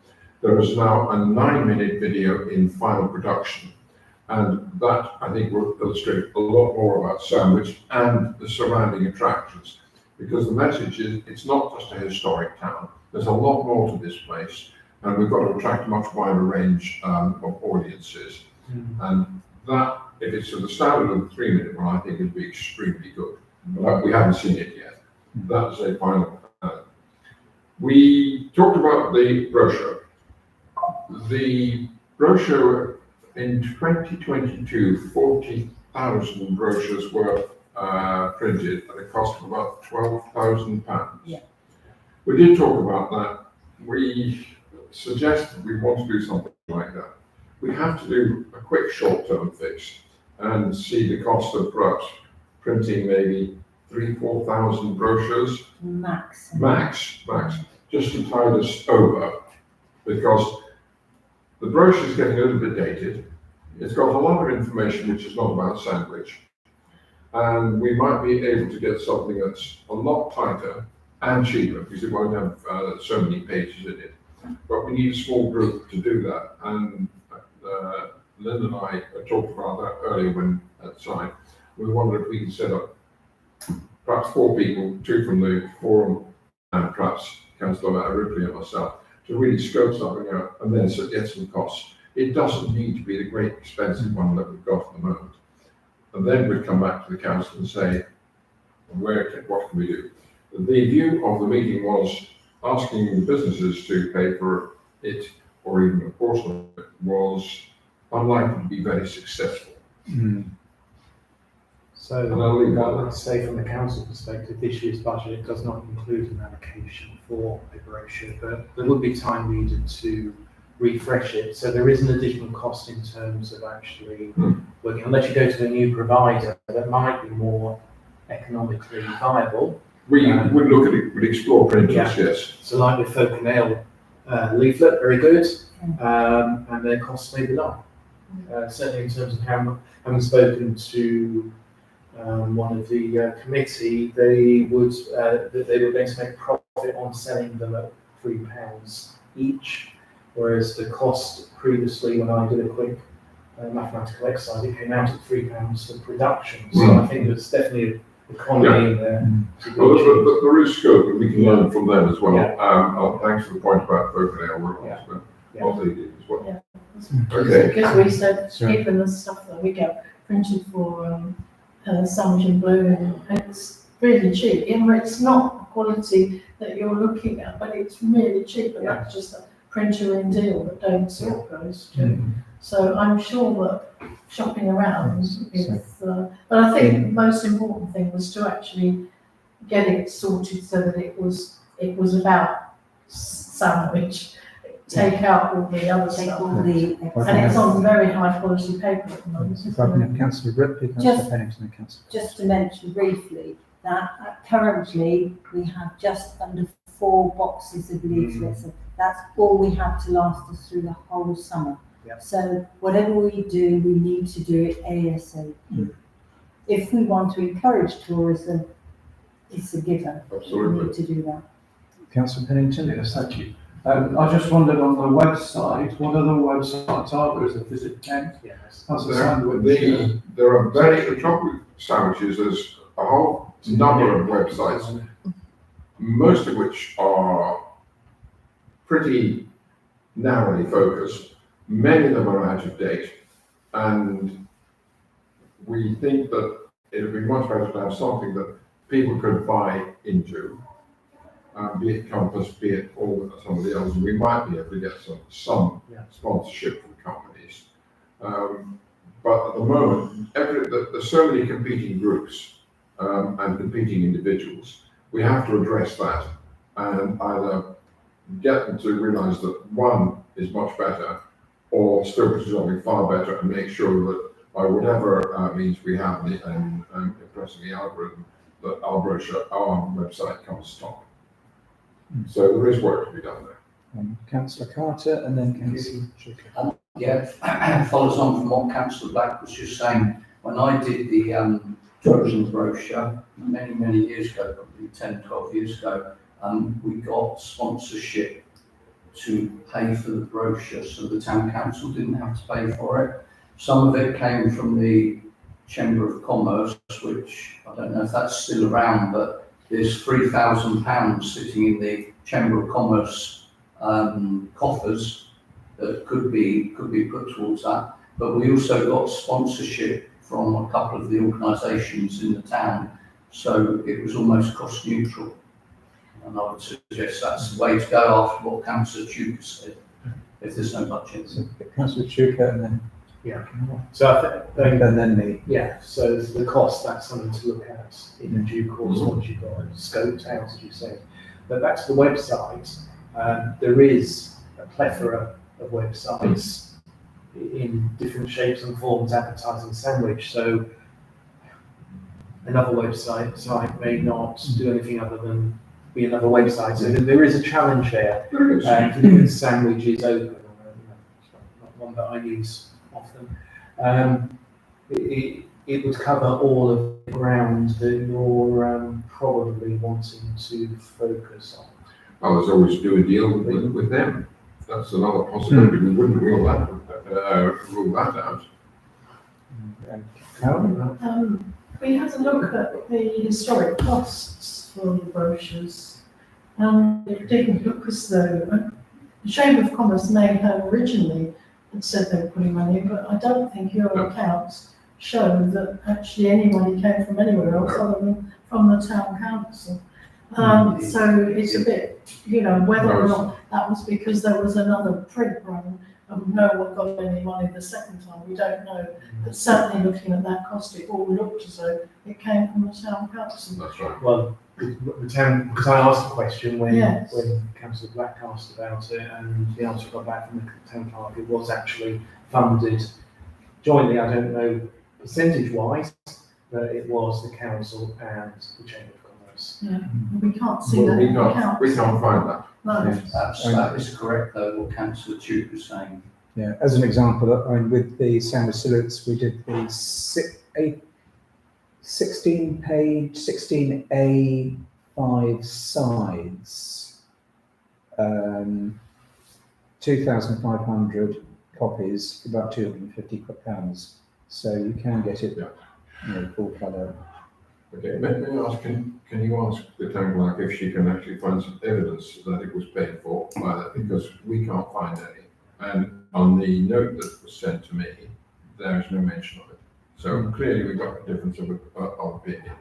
There is now a 9-minute video in final production, and that, I think, will illustrate a lot more about Sandwich and the surrounding attractions, because the message is it's not just a historic town. There's a lot more to this place, and we've got to attract a much wider range of audiences. And that, if it's to the standard of the 3-minute one, I think it'd be extremely good. But we haven't seen it yet. That's a final. We talked about the brochure. The brochure in 2022, 40,000 brochures were printed at a cost of about £12,000. Yeah. We did talk about that. We suggested we want to do something like that. We have to do a quick short-term fix and see the cost of perhaps printing maybe 3,000-4,000 brochures. Max, just to tide us over, because the brochure is getting a little bit dated. It's got a lot of information which is not about Sandwich, and we might be able to get something that's a lot tighter and cheaper, because it won't have so many pages in it. But we need a small group to do that, and Lynn and I talked about that earlier when outside. We wondered if we could set up perhaps 4 people, 2 from the forum, and perhaps Councillor Ripley and myself, to really scope something out and then get some costs. It doesn't need to be the great expensive one that we've got at the moment. And then we'd come back to the council and say, what can we do? The view of the meeting was asking the businesses to pay for it, or even a portion of it, was unlikely to be very successful. So I would say from the council perspective, this year's budget does not include an allocation for a brochure, but there would be time needed to refresh it. So there is an additional cost in terms of actually working, unless you go to a new provider that might be more economically viable. We would look at it, would explore printers, yes. So like with Folk and Ale leaflet, very good, and their costs may be low. Certainly in terms of having spoken to one of the committee, they were going to make profit on selling them at £3 each, whereas the cost previously, when I did a quick mathematical exercise, it came out at £3 for production. So I think there's definitely an economy in there. Well, there is scope, and we can learn from them as well. Thanks for the point about Folk and Ale, what they did as well. Okay. Because we said even the stuff that we get printed for Sandwich and Blue, it's really cheap. It's not quality that you're looking at, but it's really cheap. And that's just a printer in deal that don't sort goes to. So I'm sure that shopping around is. But I think the most important thing was to actually get it sorted so that it was about Sandwich. Take out all the other stuff. And it's on very high quality paper at the moment. Councillor Ripley, Councillor Pennington and Councillor. Just to mention briefly that currently we have just under 4 boxes of leaflets. That's all we have to last us through the whole summer. So whatever we do, we need to do it ASAP. If we want to encourage tourism, it's a given. Absolutely. We need to do that. Councillor Pennington? Yes, thank you. I just wondered on the website, what other websites are there? Is there Visit Kent? Yes. There are the trouble with Sandwiches, there's a whole number of websites, most of which are pretty narrowly focused. Many of them are out of date, and we think that it would be much better to have something that people could buy into, be it Compass, be it all some of the others. We might be able to get some sponsorship from companies. But at the moment, there's so many competing groups and competing individuals. We have to address that and either get them to realise that one is much better, or still produce something far better, and make sure that by whatever means we have in impressing the algorithm, that our brochure, our website comes top. So there is work to be done there. Councillor Carter and then Councillor Chuka. Yeah, follows on from what Councillor Black was just saying. When I did the tourism brochure many, many years ago, probably 10, 12 years ago, we got sponsorship to pay for the brochure, so the town council didn't have to pay for it. Some of it came from the Chamber of Commerce, which I don't know if that's still around, but there's £3,000 sitting in the Chamber of Commerce coffers that could be put towards that. But we also got sponsorship from a couple of the organisations in the town, so it was almost cost neutral. And I would suggest that's the way to go after what Councillor Chuka said, if there's no budget. So Councillor Chuka and then So I think, and then me. yeah, so the cost, that's something to look at in due course once you've got it scoped out, as you said. But back to the website, there is a plethora of websites in different shapes and forms advertising sandwich. So another website may not do anything other than be another website. So there is a challenge there. Sandwich is open, not one that I use often. It would cover all of the ground that you're probably wanting to focus on. Well, there's always do a deal with them. That's another possibility. We wouldn't rule that out. Carol? We had a look at the historic costs for the brochures, it didn't look as though the Chamber of Commerce may have originally said they were putting money in, but I don't think your accounts show that actually any money came from anywhere else other than from the town council. So it's a bit, whether or not that was because there was another print run and no one got any money the second time, we don't know. But certainly looking at that cost, it all looked as though it came from the town council. That's right. Well, the town, because I asked the question when Yes. Councillor Black asked about it, and the answer I got back from the town clerk, it was actually funded jointly. I don't know percentage-wise, but it was the council and the Chamber of Commerce. Yeah, we can't see Well, that in the accounts. we can't find that. No. That is correct, though, what Councillor Chuka was saying. Yeah, as an example, with the Sandwich Silhouettes, we did the 16-page, 16 A5 sides, 2,500 copies, about £250. So you can get it, full colour. Okay, may I ask, can you ask the town clerk if she can actually find some evidence that it was paid for by that, because we can't find any. And on the note that was sent to me, there is no mention of it. So clearly we've got a difference of opinion.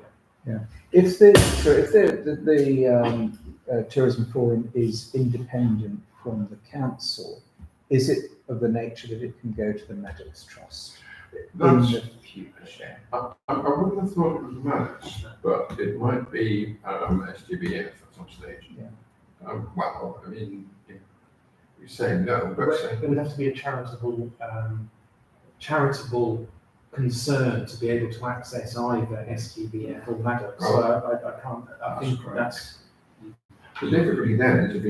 Yeah. If the tourism forum is independent from the council, is it of the nature that it can go to the Maddox Trust in the future? I wouldn't have thought it was Maddox, but it might be STBF at some stage. Yeah. Well, I mean, you're saying no, but There would have to be a charitable concern to be able to access either STBF or Maddox. So I can't. I think that's the difficulty then is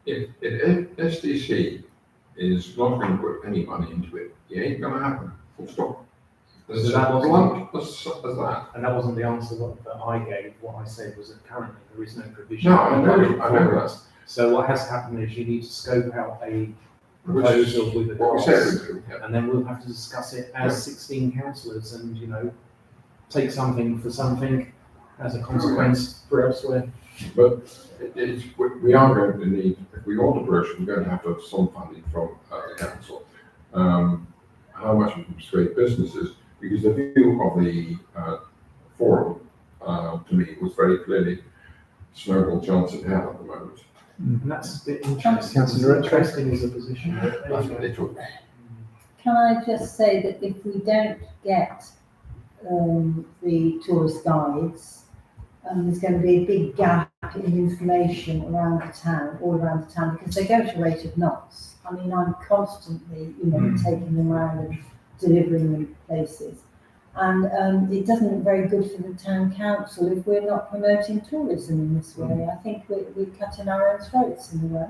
if SDC is not going to put any money into it, it ain't going to happen. Full stop. There's So that as blunt as that. and that wasn't the answer that I gave. What I said was that currently there is no provision. No, I know that. So what has to happen is you need to scope out a proposal with the What we said costs, we do, yeah. and then we'll have to discuss it as 16 councillors, and take something for something, as a consequence for elsewhere. But we are going to need, if we want a brochure, we're going to have to have some funding from the council. How much we can persuade businesses, because the view of the forum, to me, was very clearly snowball chance in hell at the moment. And that's a bit interesting. Councillor Redford. Interesting as a position. but That's what they took. Can I just say that if we don't get the tourist guides, there's going to be a big gap in information around the town, all around the town, because they go to rate of knots. I mean, I'm constantly, taking them around and delivering them places. And it doesn't look very good for the town council if we're not promoting tourism in this way. I think we're cutting our own throats in a way.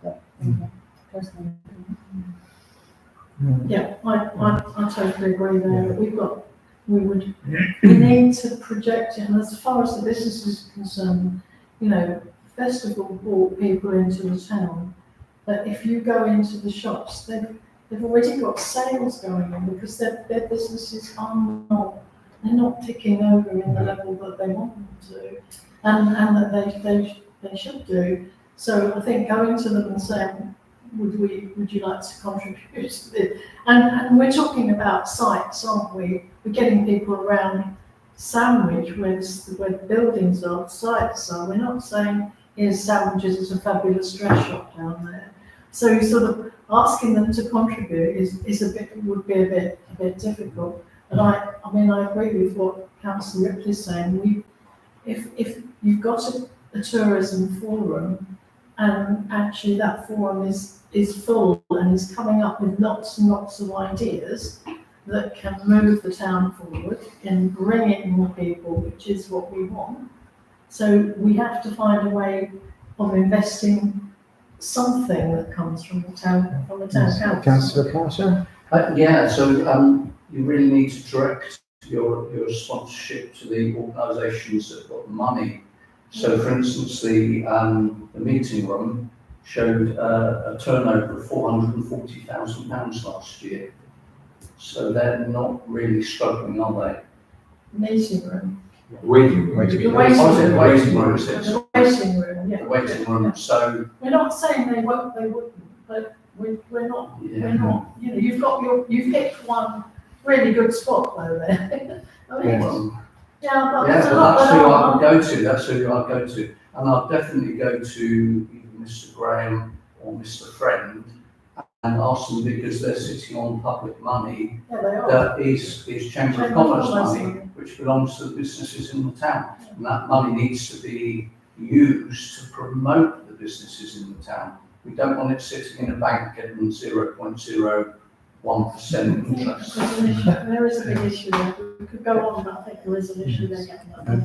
But, personally. Yeah, I totally agree there. We need to project it, and as far as the business is concerned, festival brought people into the town. But if you go into the shops, they've already got sales going on because their businesses they're not ticking over in the level that they want them to, and that they should do. So I think going to them and saying, would you like to contribute to this? And we're talking about sites, aren't we? We're getting people around Sandwich where the buildings are, the sites are. We're not saying here's Sandwiches, it's a fabulous dress shop down there. So sort of asking them to contribute would be a bit difficult. But I mean I agree with what Councillor Ripley's saying. If you've got a tourism forum, and actually that forum is full and is coming up with lots and lots of ideas that can move the town forward and bring in more people, which is what we want. So we have to find a way of investing something that comes from the town council. Councillor Carter? So you really need to direct your sponsorship to the organisations that have got the money. So, for instance, the meeting room showed a turnover of £440,000 last year. So they're not really struggling, are they? Meeting room. Waiting room. The The waiting room. waiting room. The waiting room, yeah. The waiting room. So We're not saying they wouldn't, but we're not. You've picked one really good spot though there. I mean, but that's there's a lot who that I would go to. That's who I'd go to, and I'd definitely go to either Mr. Graham or Mr. Friend and ask them, because they're sitting on public money they are. that is Chamber of Commerce money, which belongs to the businesses in the town, and that money needs to be used to promote the businesses in the town. We don't want it sitting in a bank getting 0.01% interest. There is a big issue there. We could go on, but I think there is an issue there.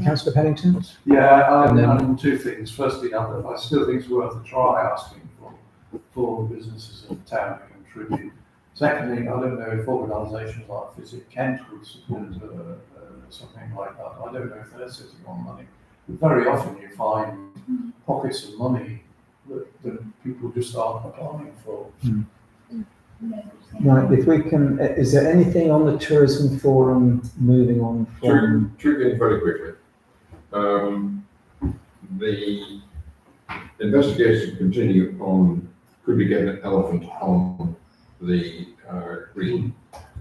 Councillor Pennington? Yeah, And then- and two things. Firstly, I still think it's worth a try asking for businesses in town to contribute. Secondly, I don't know if organisations like Visit Kent would support something like that. I don't know if they're sitting on money. But very often you find pockets of money that people just aren't applying for. Right, if we can, is there anything on the tourism forum moving on from? Two things very quickly. The investigation continue on, could we get an elephant on the green?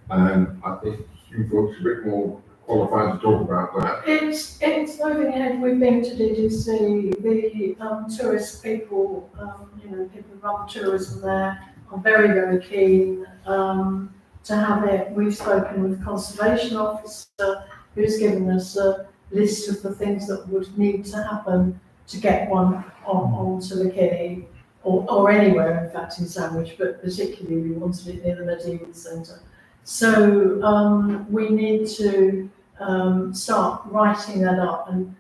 And I think you folks are a bit more qualified to talk about that. It's moving ahead. We've been to DDC. The tourist people, people who run tourism there are very, very keen to have it. We've spoken with the conservation officer who's given us a list of the things that would need to happen to get one onto the quay or anywhere, in fact, in Sandwich, but particularly we wanted it near the medieval centre. So we need to start writing that up, and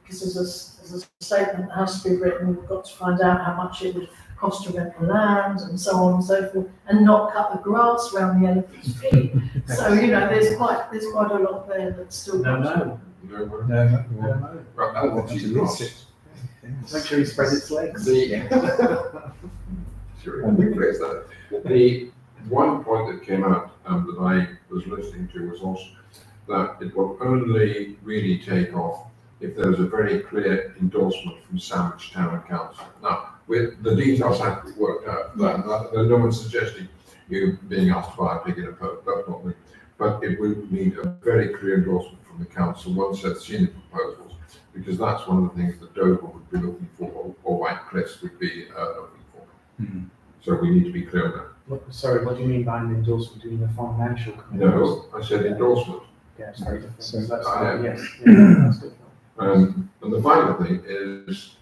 because there's a statement that has to be written, we've got to find out how much it would cost to rent the land and so on and so forth, and not cut the grass around the elephant's feet. So there's quite a lot there that's still No. Well, elephants eat grass. Make sure he spreads its legs. Sure, rephrase that. The one point that came out that I was listening to was also that it will only really take off if there's a very clear endorsement from Sandwich Town Council. Now, the details have to be worked out. There's no one suggesting you being asked to buy a pig in a poke, that's not me. But it would need a very clear endorsement from the council once they've seen the proposals, because that's one of the things that Dover would be looking for, or White Cliffs would be looking for. Mhm. So we need to be clear on that. Sorry, what do you mean by an endorsement? Do you mean a financial commitment? No, I said endorsement. Yeah, it's very different. So- That's, yeah. yes, yeah, that's different. And the final thing is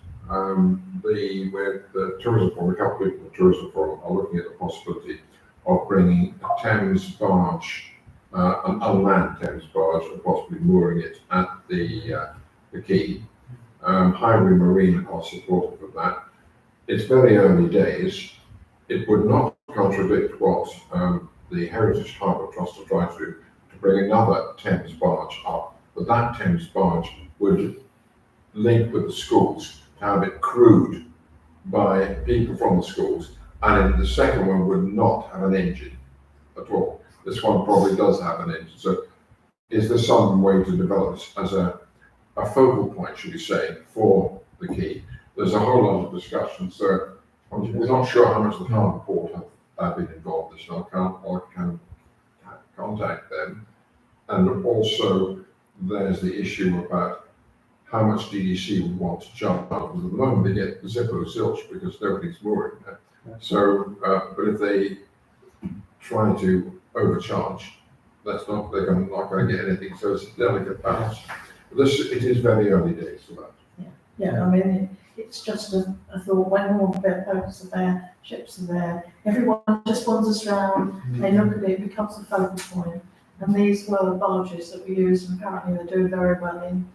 where the tourism forum, a couple of people in the tourism forum are looking at the possibility of bringing a Thames barge, an unmanned Thames barge, and possibly mooring it at the quay. Highway Marine are supportive of that. It's very early days. It would not contradict what the Heritage Harbour Trust are trying to do, to bring another Thames barge up, but that Thames barge would link with the schools to have it crewed by people from the schools, and the second one would not have an engine at all. This one probably does have an engine. So is there some way to develop this as a focal point, should we say, for the quay? There's a whole lot of discussion, so we're not sure how much the Harbour Port have been involved in this, so I can contact them. And also there's the issue about how much DDC would want to jump up. At the moment they get zippo zilch because nobody's mooring there. So, but if they try to overcharge, they're not going to get anything. So it's a delicate balance. But it is very early days for that. Yeah, I mean, it's just a thought, when all the boats are there, ships are there, everyone just wanders around, they look at it, becomes a focal point. And these were barges that we used, and apparently they do very well in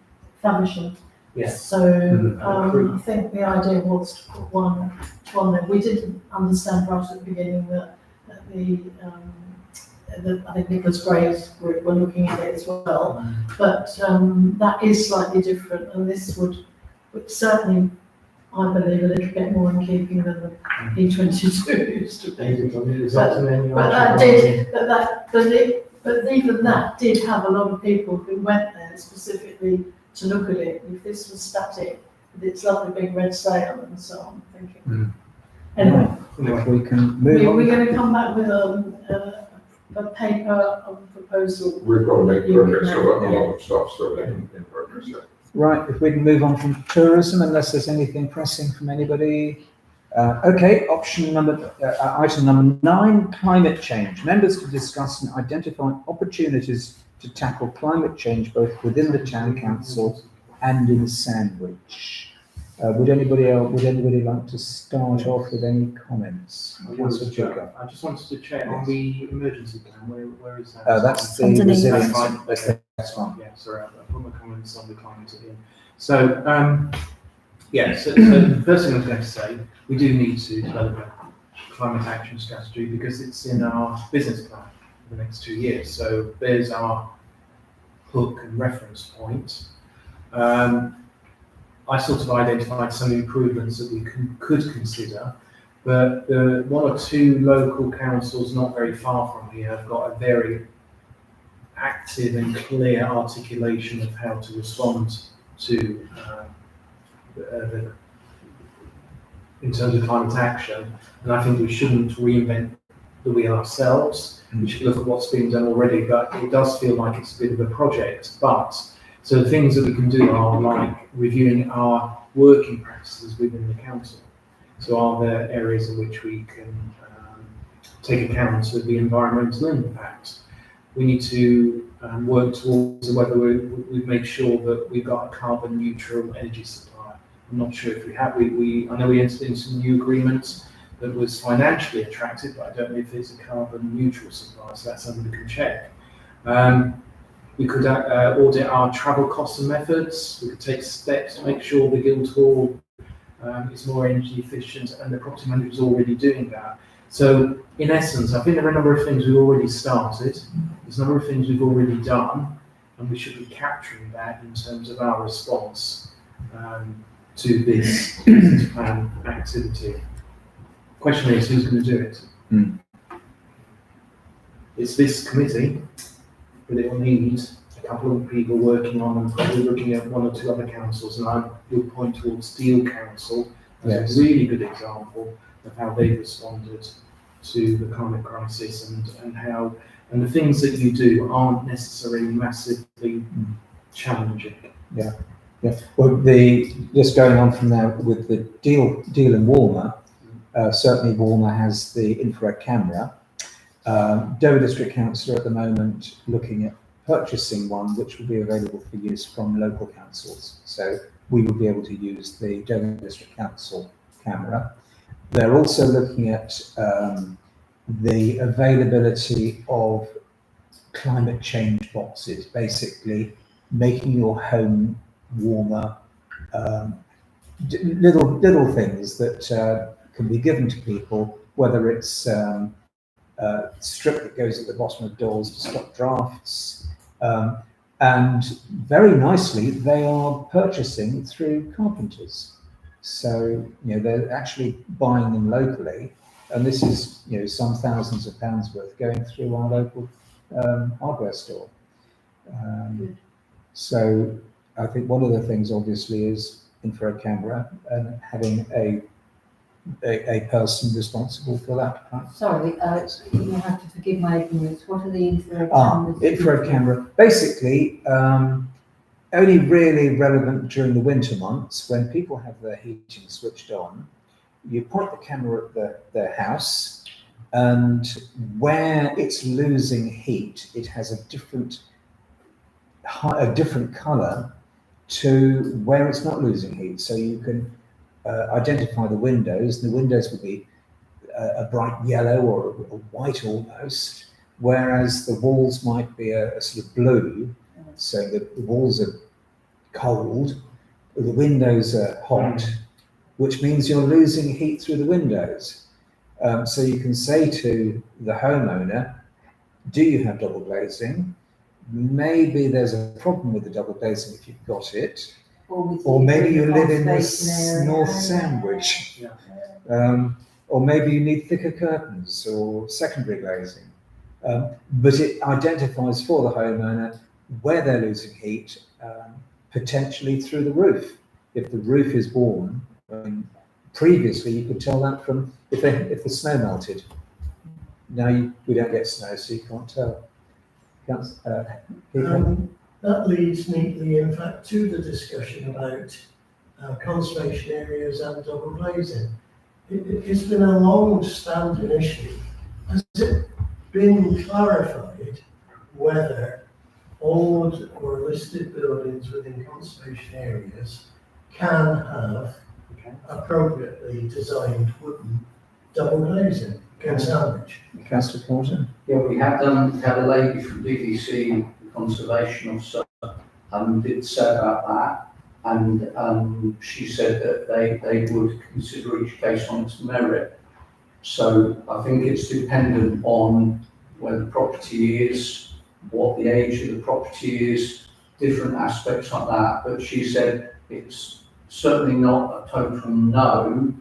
Faversham. Yes. So, I think the idea was to put one there. We didn't understand right at the beginning that I think Nicholas Gray's group were looking at it as well, but that is slightly different, and this would certainly, I believe, a little bit more in keeping than the E22 used to be. But even that did have a lot of people who went there specifically to look at it. If this was static, with its lovely big red sail and so on, thinking. Anyway, If we can move on. we're going to come back with a paper of proposal. We've got to make progress, so a lot of stuff still in progress. Yeah. Right, if we can move on from tourism, unless there's anything pressing from anybody. Okay, item number 9, climate change. Members to discuss and identify opportunities to tackle climate change both within the town council and in Sandwich. Would anybody like to start off with any comments? I just wanted to check on the emergency plan. Where is that? That's the Underneath. resilience. That's fine. That's one. Yeah, sorry, I put my comments on the climate at the end. So, so the first thing I was going to say, we do need to develop a climate action strategy because it's in our business plan for the next 2 years. So there's our hook and reference point. I sort of identified some improvements that we could consider, but the 1 or 2 local councils not very far from here have got a very active and clear articulation of how to respond to in terms of climate action, and I think we shouldn't reinvent the wheel ourselves. We should look at what's been done already, but it does feel like it's a bit of a project. So the things that we can do are like reviewing our working practices within the council. So are there areas in which we can take account of the environmental impact? We need to work towards whether we make sure that we've got a carbon neutral energy supply. I'm not sure if we have. I know we entered into some new agreements that was financially attractive, but I don't know if it's a carbon neutral supply, so that's something we can check. We could audit our travel costs and methods. We could take steps to make sure the Guildhall is more energy efficient, and the property manager is already doing that. So in essence, I think there are a number of things we've already started. There's a number of things we've already done, and we should be capturing that in terms of our response to this business plan activity. Question is, who's going to do it? It's this committee, but it will need a couple of people working on and probably looking at one or two other councils, and I would point towards Deal Council as Yes. a really good example of how they've responded to the climate crisis and how, and the things that you do aren't necessarily massively challenging. Yeah. Well, just going on from there with the deal in Walmer, certainly Walmer has the infrared camera. Dover District Council are at the moment looking at purchasing one which will be available for use from local councils. So we will be able to use the Dover District Council camera. They're also looking at the availability of climate change boxes, basically making your home warmer, little things that can be given to people, whether it's a strip that goes at the bottom of doors to stop drafts, and very nicely they are purchasing through carpenters. So they're actually buying them locally, and this is some thousands of pounds worth going through our local hardware store. So I think one of the things obviously is infrared camera and having a person responsible for that. Sorry, you have to forgive my ignorance. What are the infrared cameras? Infrared camera, basically only really relevant during the winter months when people have their heating switched on. You point the camera at their house, and where it's losing heat, it has a different colour to where it's not losing heat. So you can identify the windows. The windows will be a bright yellow or a white almost, whereas the walls might be a sort of blue. So the walls are cold, the windows are hot, which means you're losing heat through the windows. So you can say to the homeowner, do you have double glazing? Maybe there's a problem with the double glazing if you've got it. Or maybe you live in this North Sandwich. Or maybe you need thicker curtains or secondary glazing. But it identifies for the homeowner where they're losing heat, potentially through the roof. If the roof is warm, previously you could tell that from if the snow melted. Now we don't get snow, so you can't tell. That leads neatly, in fact, to the discussion about conservation areas and double glazing. It's been a long-standing issue. Has it been clarified whether old or listed buildings within conservation areas can have appropriately designed wooden double glazing against damage? Councillor Porter? Yeah, we had a lady from DDC, the conservation officer, did say about that, and she said that they would consider each case on its merit. So I think it's dependent on where the property is, what the age of the property is, different aspects like that. But she said it's certainly not a total no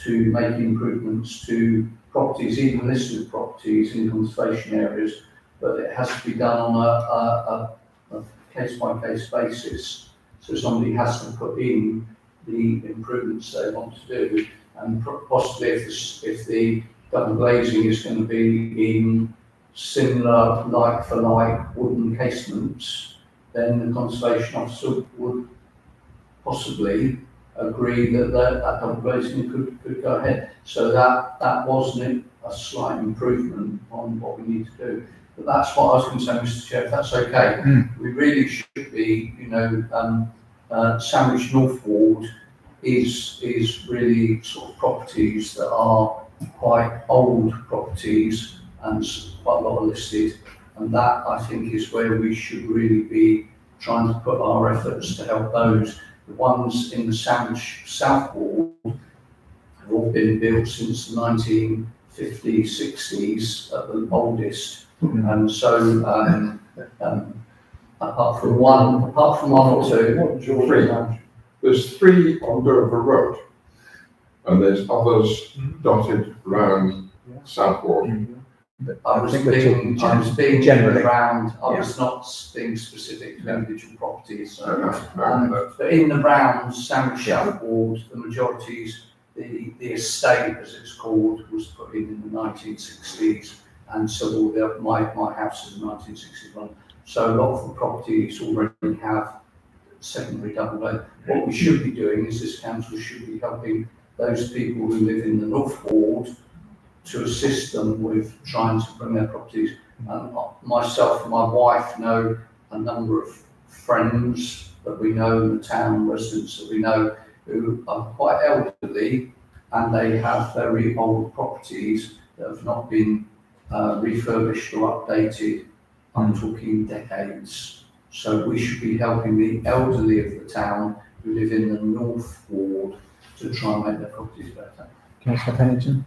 to make improvements to properties, even listed properties in conservation areas, but it has to be done on a case-by-case basis. So somebody has to put in the improvements they want to do, and possibly if the double glazing is going to be in similar like-for-like wooden casements, then the conservation officer would possibly agree that double glazing could go ahead. So that wasn't a slight improvement on what we need to do. But that's what I was going to say, Mr. Chair, if that's okay. We really should be, Sandwich North Ward is really sort of properties that are quite old properties and quite a lot are listed. And that, I think, is where we should really be trying to put our efforts to help those. The ones in the Sandwich South Ward have all been built since the 1950s, 60s at the oldest. And so, apart from one or two, there's 3 on Dover Road, and there's others dotted around South Ward. But I was think we're being, talking I was being generally. around, I Yeah. was not being specific to individual properties. No, But in the rounds, Sandwich Shelf Ward, the majorities, the estate, as it's called, was put in the 1960s, and so all my house is 1961. So a lot of the properties already have secondary double A. What we should be doing is this council should be helping those people who live in the North Ward to assist them with trying to bring their properties. Myself and my wife know a number of friends that we know in the town, residents that we know, who are quite elderly, and they have very old properties that have not been refurbished or updated. I'm talking decades. So we should be helping the elderly of the town who live in the North Ward to try and make their properties better. Councillor Pennington?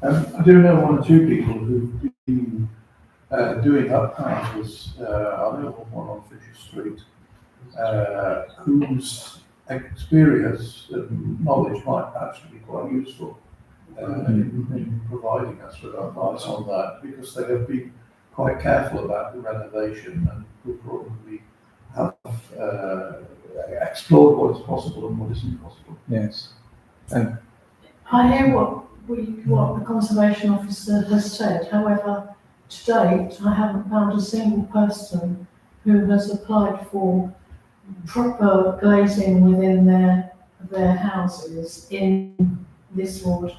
I do know one or two people who've been doing up houses, I know one on Fisher Street, whose experience and knowledge might actually be quite useful in providing us with advice on that, because they have been quite careful about the renovation and will probably have explored what is possible and what isn't possible. Yes. I hear what the conservation officer has said. However, to date, I haven't found a single person who has applied for proper glazing within their houses in this ward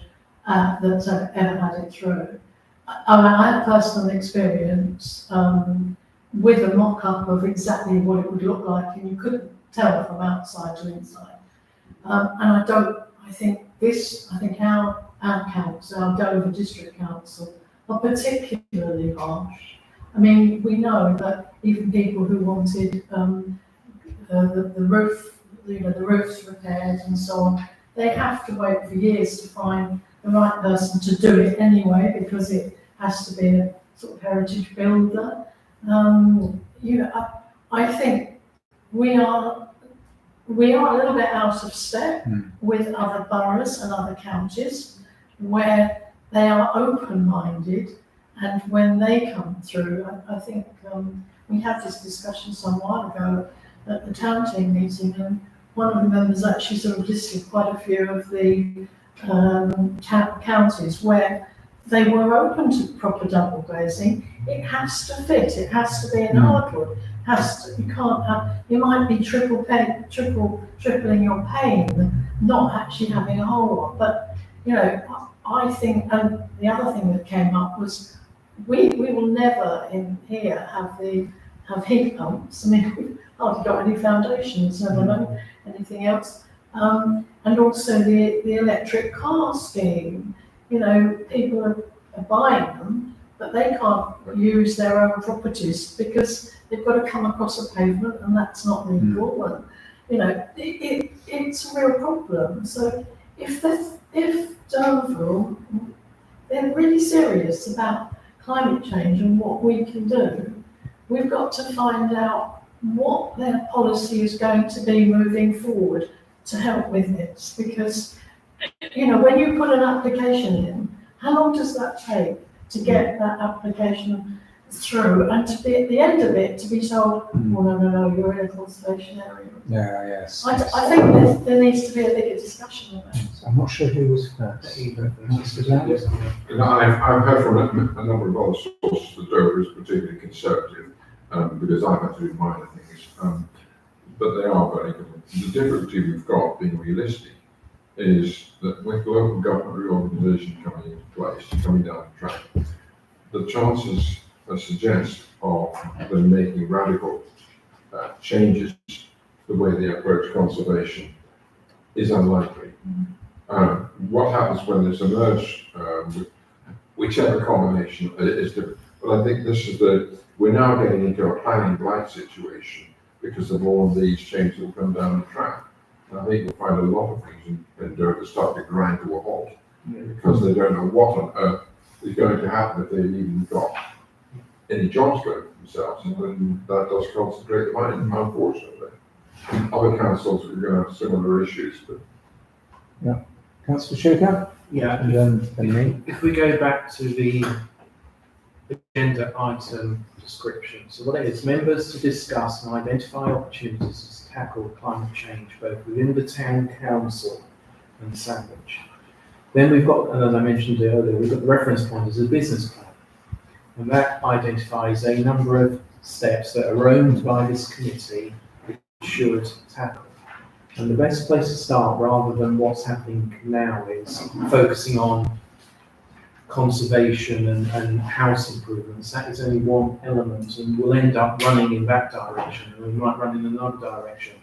that's ever had it through. I had personal experience with a mock-up of exactly what it would look like, and you couldn't tell from outside to inside. And I think our council, our Dover District Council, are particularly harsh. I mean, we know that even people who wanted the roof, the roofs repaired and so on, they have to wait for years to find the right person to do it anyway, because it has to be a sort of heritage builder. I think we are a little bit out of step with other boroughs and other counties, where they are open-minded, and when they come through, I think we had this discussion some while ago at the town team meeting, and one of the members actually sort of listed quite a few of the counties where they were open to proper double glazing. It has to fit. It has to be an hardwood. You can't have. You might be tripling your pane, not actually having a whole one. But I think, and the other thing that came up was we will never in here have heat pumps. I mean, we've hardly got any foundations, never know anything else. And also the electric car scheme. People are buying them, but they can't use their own properties because they've got to come across a pavement, and that's not legal. And it's a real problem. So if Dover, they're really serious about climate change and what we can do, we've got to find out what their policy is going to be moving forward to help with this. Because, when you put an application in, how long does that take to get that application through, and to be at the end of it to be told, well, no, you're in a conservation area. Yeah, yes. I think there needs to be a bigger discussion on that. I'm not sure who was first. Mr. Gladys? I've heard from a number of other sources that Dover is particularly conservative, because I've had to do minor things, but they are very good. The difficulty we've got, being realistic, is that with local government reorganisation coming into place, coming down the track, the chances suggest of them making radical changes to the way they approach conservation is unlikely. What happens when there's a merge, whichever combination is different. But I think we're now getting into a planning blight situation because of all of these changes that come down the track. And I think we'll find a lot of things in Dover start to grind to a halt because they don't know what on earth is going to happen if they've even got any jobs going for themselves, and that does concentrate the mind, unfortunately. Other councils are going to have similar issues, but. Councillor Shuker? Yeah. And then me. If we go back to the agenda item description. So what it is, members to discuss and identify opportunities to tackle climate change, both within the town council and Sandwich. Then we've got, and as I mentioned earlier, we've got the reference point as a business plan. And that identifies a number of steps that are owned by this committee which should tackle. And the best place to start, rather than what's happening now, is focusing on conservation and house improvements. That is only one element, and we'll end up running in that direction, and we might run in another direction.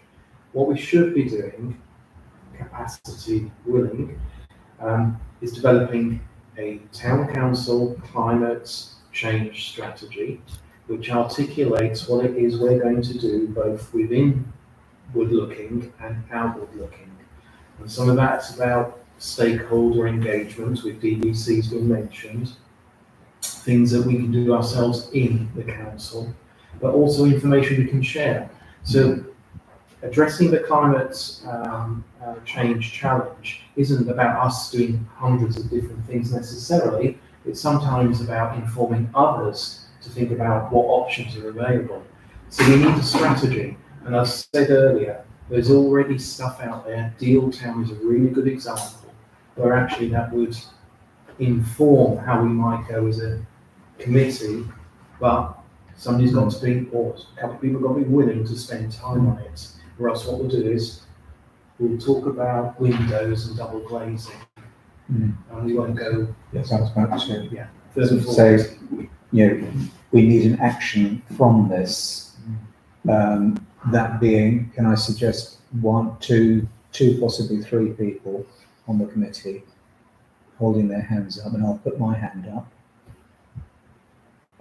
What we should be doing, capacity willing, is developing a town council climate change strategy, which articulates what it is we're going to do, both within wood-looking and outward-looking. And some of that's about stakeholder engagement, with DVC's been mentioned, things that we can do ourselves in the council, but also information we can share. So addressing the climate change challenge isn't about us doing hundreds of different things necessarily. It's sometimes about informing others to think about what options are available. So we need a strategy. And as I said earlier, there's already stuff out there. Deal Town is a really good example where actually that would inform how we might go as a committee, but somebody's got to be, or a couple of people have got to be willing to spend time on it. Or else what we'll do is we'll talk about windows and double glazing. And we won't go. Yes, I was about to. Yeah. So, you know, we need an action from this. That being, can I suggest two, possibly three people on the committee holding their hands up, and I'll put my hand up.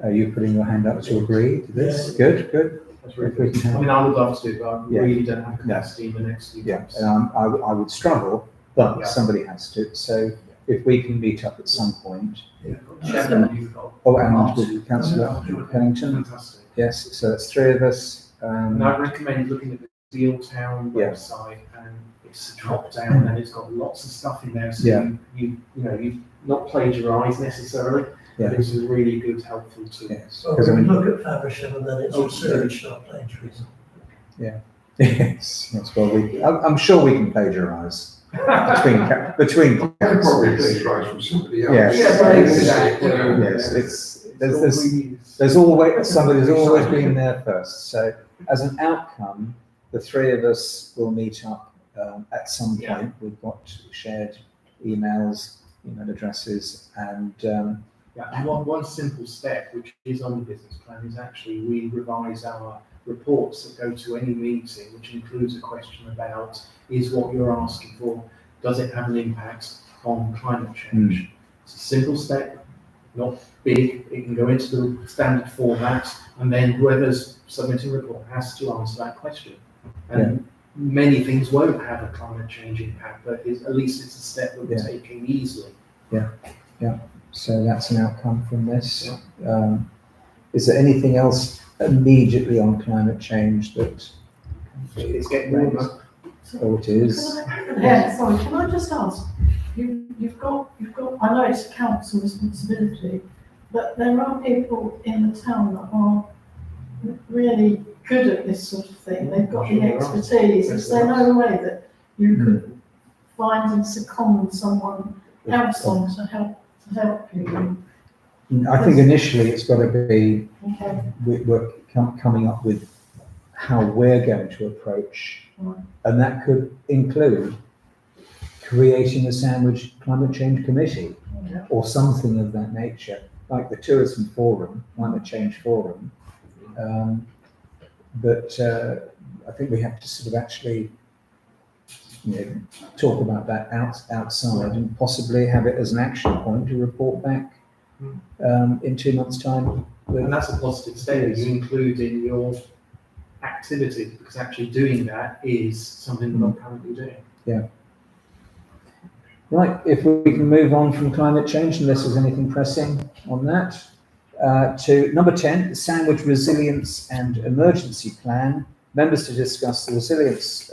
Are you putting your hand up to agree to this? Yeah. Good. That's really good. I mean, I would love to, but I Yeah. really don't have capacity in the next few Yeah, months. and I would struggle, but Yeah. somebody has to. So if we can meet up at some point. Chairman, you've got. Oh, and with Councillor Pennington. Fantastic. Yes, so that's three of us. And I'd recommend looking at the Deal Town Yeah. website, and it's a drop down, and it's got lots of stuff in there. So Yeah. you not plagiarise necessarily, Yeah. but it's a really good, helpful tool. Yes, So because I we mean, look at Faversham and then it's research, not plagiarism. yes, well, I'm sure we can plagiarise between Probably councils. take rights from somebody else. Yes. Exactly. Yes, there's always somebody's always been there first. So as an outcome, the three of us will meet up at some point. Yeah. We've got shared email addresses, and Yeah, and one simple step, which is on the business plan, is actually we revise our reports that go to any meeting, which includes a question about, is what you're asking for, does it have an impact on climate change? It's a simple step, not big, it can go into the standard format, and then whoever's submitting a report has to answer that question. And many things won't have a climate change impact, but at least it's a step that we're taking easily. so that's an outcome from this. Is there anything else immediately on climate change that It's getting warmer. oh, it is? Yeah, sorry, can I just ask, you've got, I know it's a council responsibility, but there are people in the town that are really good at this sort of thing. They've got the expertise. Is there no way that you could find and second someone else on to help you? I think initially it's got to be, Okay. we're coming up with how we're going to approach, and that could include creating a Sandwich Climate Change Committee or something of that nature, like the Tourism Forum, Climate Change Forum. But I think we have to sort of actually talk about that outside and possibly have it as an action point to report back in 2 months' time. And that's a positive step that you include in your activities, because actually doing that is something we're not currently doing. Right, if we can move on from climate change, unless there's anything pressing on that, to number 10, the Sandwich Resilience and Emergency Plan. Members to discuss the resilience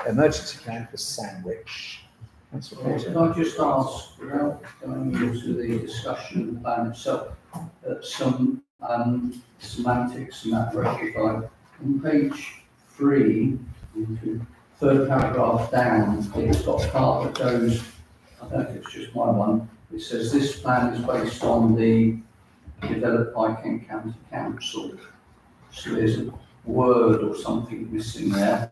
emergency plan for Sandwich. Thanks for Can I just ask, without going into the discussion of the plan itself, some semantics and that rectified. On page 3, third paragraph down, it's got a part that goes, I don't know if it's just my one, it says this plan is based on the developed by Kent County Council. So there's a word or something missing there.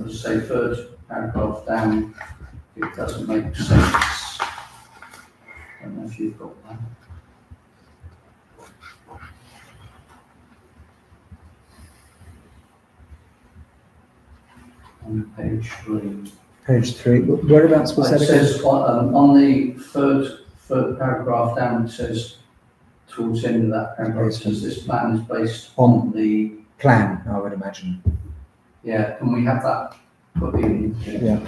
Say third paragraph down, it doesn't make sense. I don't know if you've got that. On page 3. Page 3, whereabouts was that It again? says on the third paragraph down, it says towards the end of that paragraph, it says this plan is based on the Plan, I would imagine. Yeah, can we have that put in? Yeah.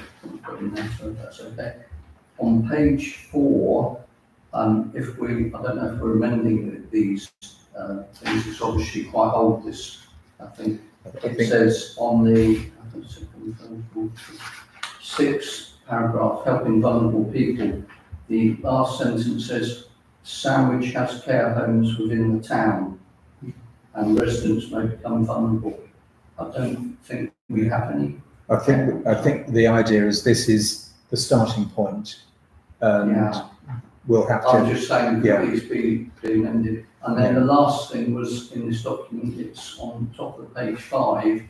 Put in there, so that's okay. On page 4, if we, I don't know if we're amending these things, it's obviously quite old, this, I think. It says on the, I think it's 6th paragraph, helping vulnerable people, the last sentence says, Sandwich has care homes within the town and residents may become vulnerable. I don't think we have any. I think the idea is this is the starting point, and Yeah. we'll have I'm to. just saying, Yeah. please be amended. And then the last thing was in this document, it's on top of page 5.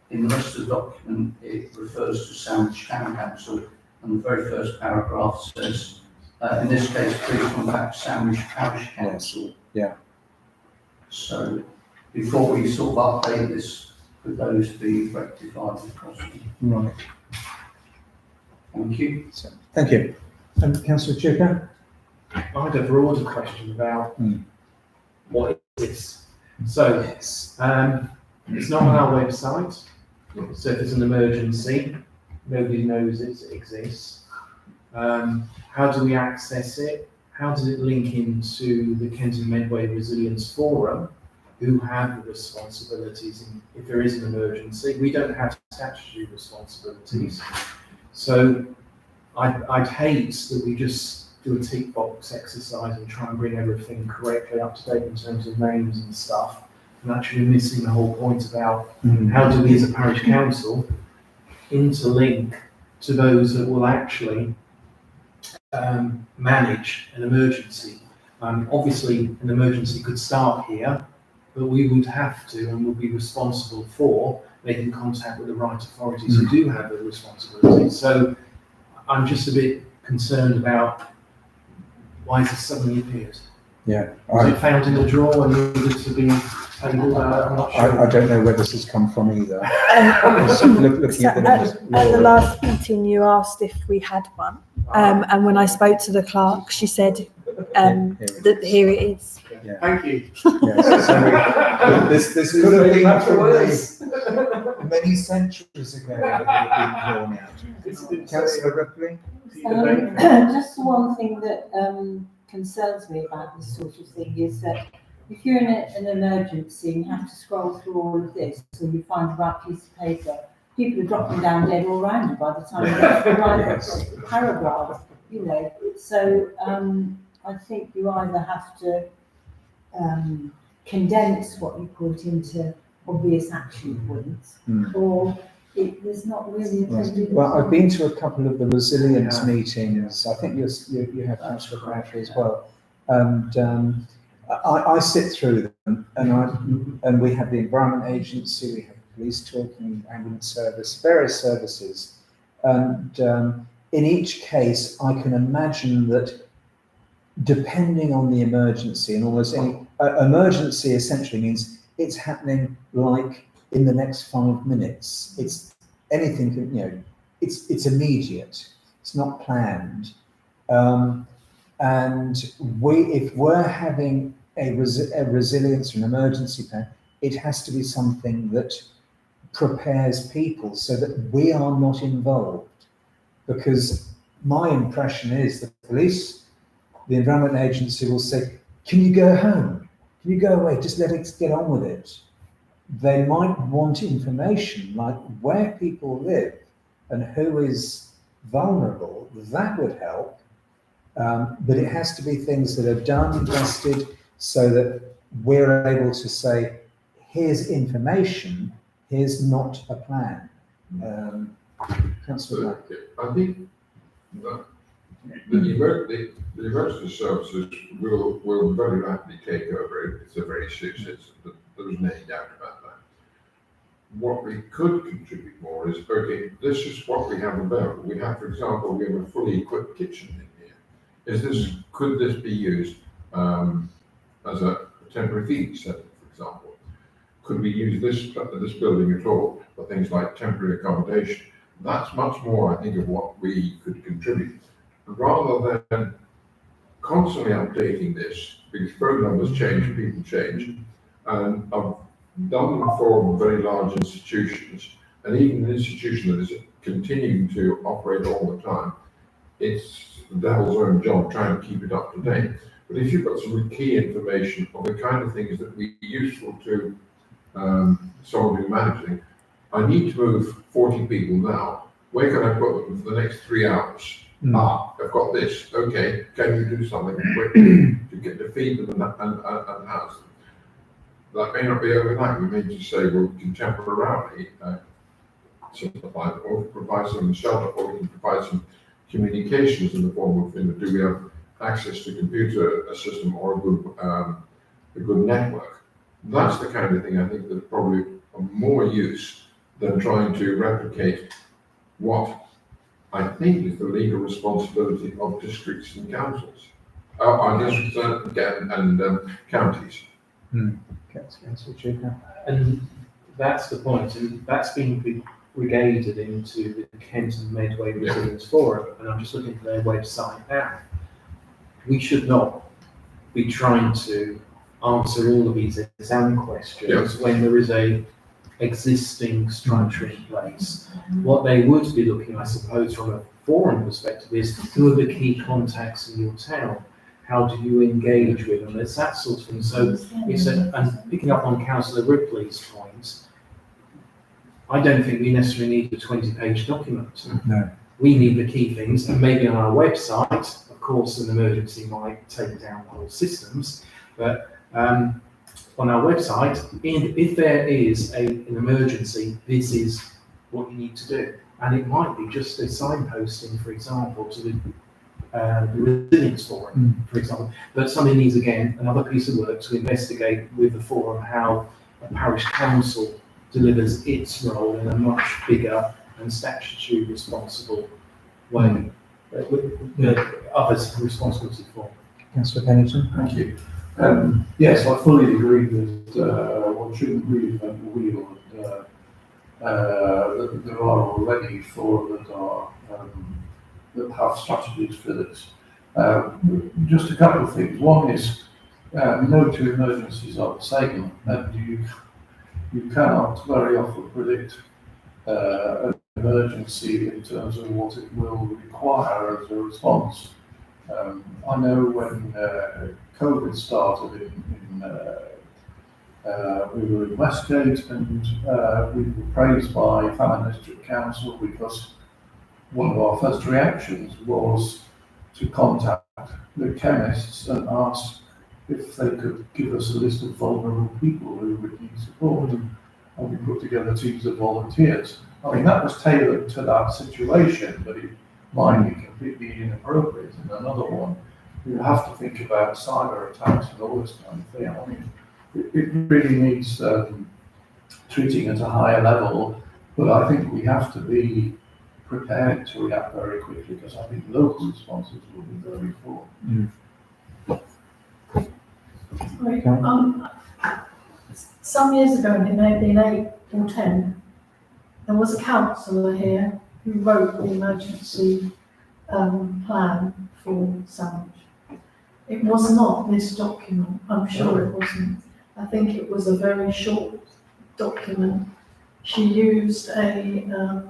In the rest of the document, it refers to Sandwich Town Council, and the very first paragraph says, in this case, please contact Sandwich Parish Council. Yeah. So before we sort of update this, could those be rectified if possible? Right. Thank you. So, thank you. And Councillor Chuka? I had a broader question about what is this? So, it's not on our website, so if it's an emergency, nobody knows it exists. How do we access it? How does it link into the Kent and Medway Resilience Forum, who have the responsibilities if there is an emergency? We don't have statutory responsibilities. So I'd hate that we just do a tick box exercise and try and bring everything correctly up to date in terms of names and stuff, and actually missing the whole point about how do we as a parish council interlink to those that will actually manage an emergency. Obviously, an emergency could start here, but we would have to and would be responsible for making contact with the right authorities who do have the responsibility. So I'm just a bit concerned about why has this suddenly appeared? Yeah. Was it found in a drawer and needed to be tabled? I'm not sure. I don't know where this has come from either. Looking So at at the last meeting, you asked if we had one, and when I spoke to the clerk, she said that here it is. Yeah. Thank you. Yes, so this could have been from many centuries ago that it had been drawn out. Councillor Ripley? Just one thing that concerns me about this sort of thing is that if you're in an emergency and you have to scroll through all of this, so you find the right piece of paper, people are dropping down dead all around you by the time you get to the right paragraph, you know. So I think you either have to condense what you put into obvious action points, or there's not really a totally. Well, I've been to a couple of the resilience meetings. I think you have Councillor Crabtree as well, and I sit through them, and we have the Environment Agency, we have police talking, ambulance service, various services, and in each case, I can imagine that depending on the emergency, and almost any emergency essentially means it's happening like in the next 5 minutes. It's anything, you know, it's immediate. It's not planned. And if we're having a resilience or an emergency plan, it has to be something that prepares people so that we are not involved. Because my impression is the police, the Environment Agency will say, can you go home? Can you go away? Just let us get on with it. They might want information like where people live and who is vulnerable. That would help. But it has to be things that are done, dusted, so that we're able to say, here's information, here's not a plan. Councillor Black. I think that the emergency services will very rapidly take over. It's a very serious incident. There isn't any doubt about that. What we could contribute more is, okay, this is what we have available. We have, for example, we have a fully equipped kitchen in here. Could this be used as a temporary feeding centre, for example? Could we use this building at all for things like temporary accommodation? That's much more, I think, of what we could contribute, rather than constantly updating this, because phone numbers change, people change, and I've done them for very large institutions, and even an institution that is continuing to operate all the time, it's the devil's own job trying to keep it up to date. But if you've got some key information of the kind of things that would be useful to someone who's managing, I need to move 40 people now. Where can I put them for the next 3 hours? I've got this. Okay, can you do something quick to get to feed them and house them? That may not be overnight. We may just say, well, we can temporarily simplify it, or provide some shelter, or we can provide some communications in the form of, do we have access to computer system or a good network? That's the kind of thing I think that's probably of more use than trying to replicate what I think is the legal responsibility of districts and councils, and counties. And that's the point, and that's been brigaded into the Kent and Medway Resilience Forum, and I'm just looking at their website now. We should not be trying to answer all of these exam questions when there is a existing structure in place. What they would be looking, I suppose, from a forum perspective is, who are the key contacts in your town? How do you engage with them? It's that sort of thing. So and picking up on Councillor Ripley's point, I don't think we necessarily need a 20-page document. No. We need the key things, and maybe on our website, of course, an emergency might take down the whole systems, but on our website, if there is an emergency, this is what you need to do. And it might be just a signposting, for example, to the Resilience Forum, for example. But somebody needs, again, another piece of work to investigate with the forum how a parish council delivers its role in a much bigger and statutory responsible way. With others responsibility for. Councillor Pennington. Thank you. Yes, I fully agree that one shouldn't really invent the wheel. There are already four that are that have strategies for this. Just a couple of things. One is no two emergencies are the same, and you cannot very often predict an emergency in terms of what it will require as a response. I know when COVID started we were in Westgate, and we were praised by Falmouth District Council because one of our first reactions was to contact the chemists and ask if they could give us a list of vulnerable people who would need support, and we put together teams of volunteers. I mean, that was tailored to that situation, but it might be completely inappropriate in another one. You have to think about cyber attacks and all this kind of thing. I mean, it really needs treating at a higher level, but I think we have to be prepared to react very quickly, because I think local responses will be very important. Some years ago, and it may have been 8 or 10, there was a councillor here who wrote the emergency plan for Sandwich. It was not this document, I'm sure it wasn't. I think it was a very short document. She used a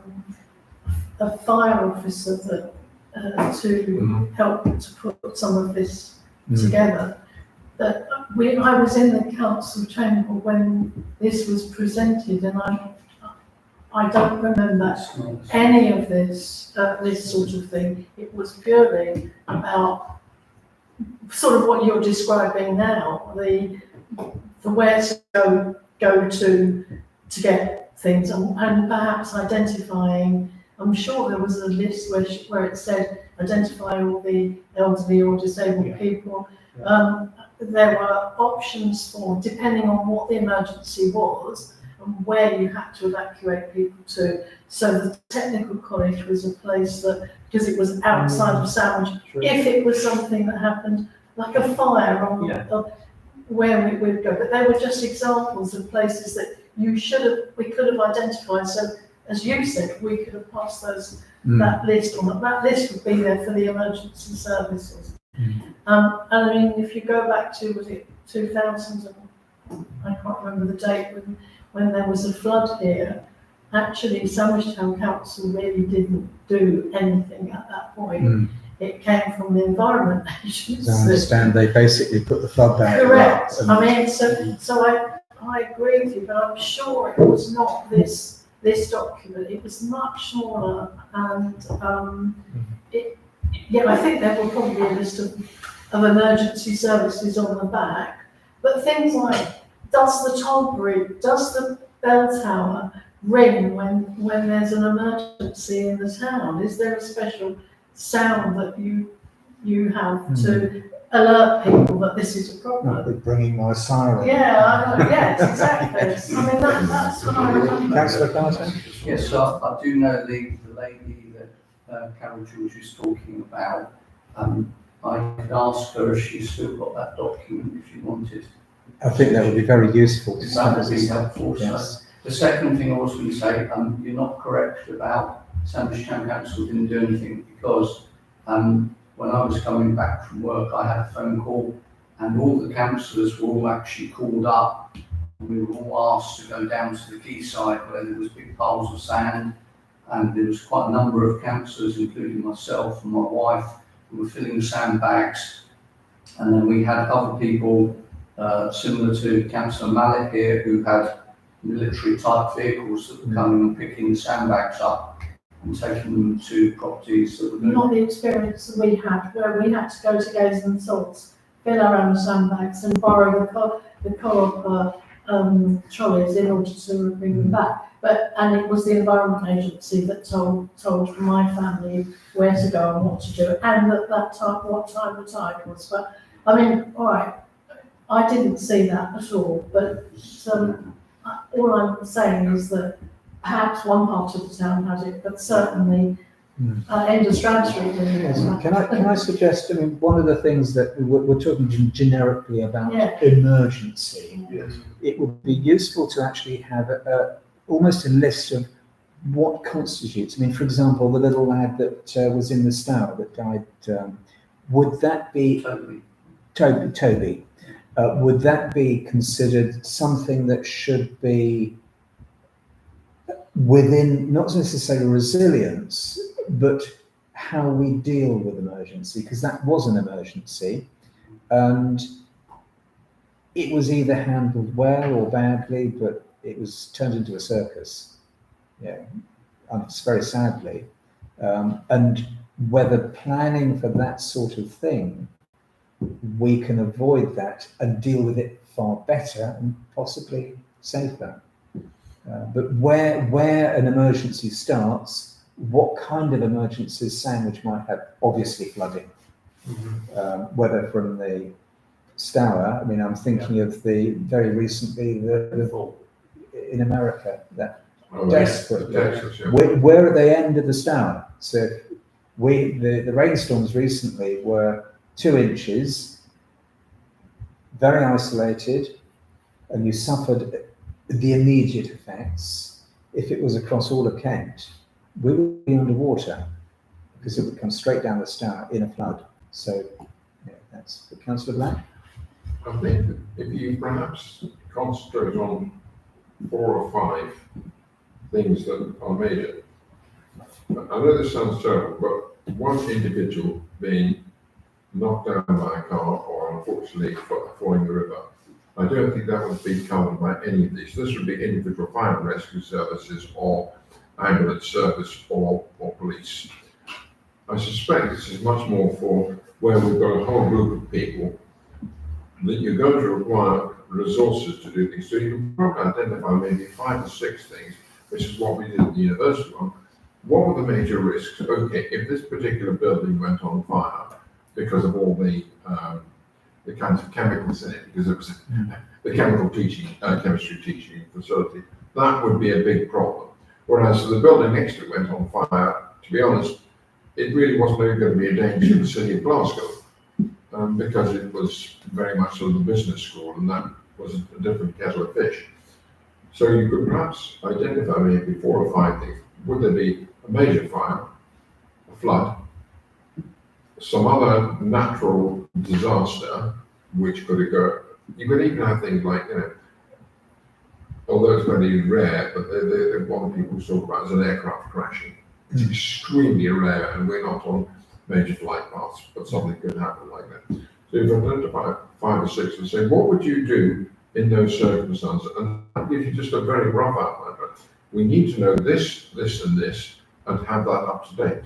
fire officer to help to put some of this together. But I was in the council chamber when this was presented, and I don't remember any of this sort of thing. It was purely about sort of what you're describing now, the where to go to get things, and perhaps identifying. I'm sure there was a list where it said identify all the elderly or disabled people. There were options for, depending on what the emergency was and where you had to evacuate people to. So the technical college was a place that, because it was outside of Sandwich, if it was something that happened, like a fire on where we would go. But they were just examples of places that we could have identified. So as you said, we could have passed that list on. That list would be there for the emergency services. And I mean, if you go back to, was it 2000, I can't remember the date, when there was a flood here, actually Sandwich Town Council really didn't do anything at that point. It came from the Environment Agency. I understand they basically put the flood barrier up. Correct. I mean, so I agree with you, but I'm sure it was not this document. It was much smaller, and I think there will probably be a list of emergency services on the back. But things like, does the toll bridge, does the bell tower ring when there's an emergency in the town? Is there a special sound that you have to alert people that this is a problem? I'll be bringing my siren. Yes, exactly. I mean, that's what I remember. Councillor Carter? Yes, so I do know the lady that Carol George is talking about. I could ask her if she's still got that document if you wanted. I think that would be very useful. That would be helpful. Yes. So the second thing I was going to say, you're not correct about Sandwich Town Council didn't do anything, because when I was coming back from work, I had a phone call, and all the councillors were all actually called up. We were all asked to go down to the quayside where there was big piles of sand, and there was quite a number of councillors, including myself and my wife, who were filling sandbags. And then we had other people, similar to Councillor Mallet here, who had military type vehicles that were coming and picking the sandbags up and taking them to properties that were going. Not the experience that we had, where we had to go to Gaze and Salts, fill our own sandbags and borrow the co-op trolleys in order to bring them back. And it was the Environment Agency that told my family where to go and what to do, and at that time, what time the tide was. But I mean, all right, I didn't see that at all. But all I'm saying is that perhaps one part of the town had it, but certainly end of Strand Street. Yes. Can I suggest? I mean, one of the things that we're talking generically about emergency. Yes. It would be useful to actually have almost a list of what constitutes. I mean, for example, the little lad that was in the Stour that died. Would that be Toby? Would that be considered something that should be within, not necessarily resilience, but how we deal with emergency? Because that was an emergency, and it was either handled well or badly, but it was turned into a circus. Yeah, very sadly. And whether planning for that sort of thing, we can avoid that and deal with it far better and possibly safer. But where an emergency starts, what kind of emergencies Sandwich might have? Obviously flooding, whether from the Stour. I mean, I'm thinking of the very recently the in America that desperate. We're at the end of the Stour, so the rainstorms recently were 2 inches, very isolated, and you suffered the immediate effects. If it was across all of Kent, we would be underwater because it would come straight down the Stour in a flood. So that's the Councillor Black. I think if you perhaps concentrate on 4 or 5 things that are major. I know this sounds terrible, but one individual being knocked down by a car or unfortunately falling in the river, I don't think that would be covered by any of these. This would be individual fire and rescue services or ambulance service or police. I suspect this is much more for where we've got a whole group of people that you're going to require resources to do things. So you can probably identify maybe 5 or 6 things, which is what we did at the university one. What were the major risks? Okay, if this particular building went on fire because of all the kinds of chemicals in it, because it was the chemistry teaching facility, that would be a big problem. Whereas if the building next to it went on fire, to be honest, it really wasn't even going to be a danger to the city of Glasgow, because it was very much sort of the business school, and that was a different kettle of fish. So you could perhaps identify maybe 4 or 5 things. Would there be a major fire, a flood, some other natural disaster which could occur? You could even have things like, although it's very rare, but the one people talk about is an aircraft crashing. It's extremely rare, and we're not on major flight paths, but something could happen like that. So you've identified 5 or 6 and say, what would you do in those circumstances? And that gives you just a very rough outline. But we need to know this, this, and this, and have that up to date.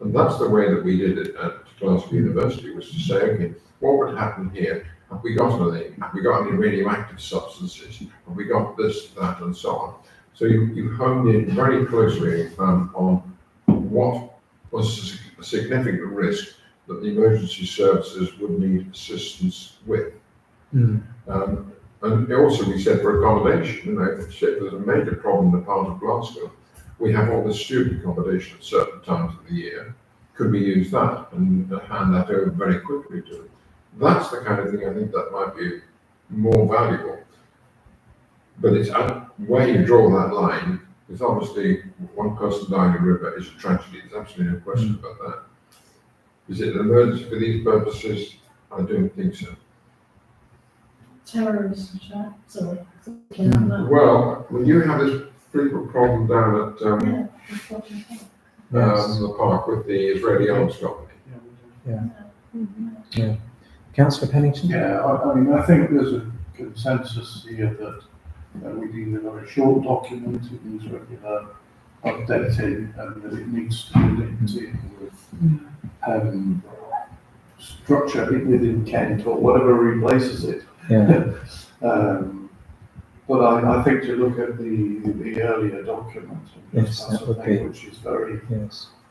And that's the way that we did it at Glasgow University, was to say, okay, what would happen here? Have we got anything? Have we got any radioactive substances? Have we got this, that, and so on? So you honed in very closely on what was a significant risk that the emergency services would need assistance with. And also we said for accommodation, if there's a major problem in a part of Glasgow, we have all this student accommodation at certain times of the year. Could we use that and hand that over very quickly to them? That's the kind of thing I think that might be more valuable. But it's where you draw that line, is obviously one person dying in a river is a tragedy. There's absolutely no question about that. Is it an emergency for these purposes? I don't think so. Terrorism, sorry. Well, when you have this frequent problem down at the park with the Israeli Arms Company. Councillor Pennington? Yeah, I mean, I think there's a consensus here that we need a very short document, it needs regular updating, and that it needs to be linked in with structure within Kent or whatever replaces it. But I think to look at the earlier document, which is very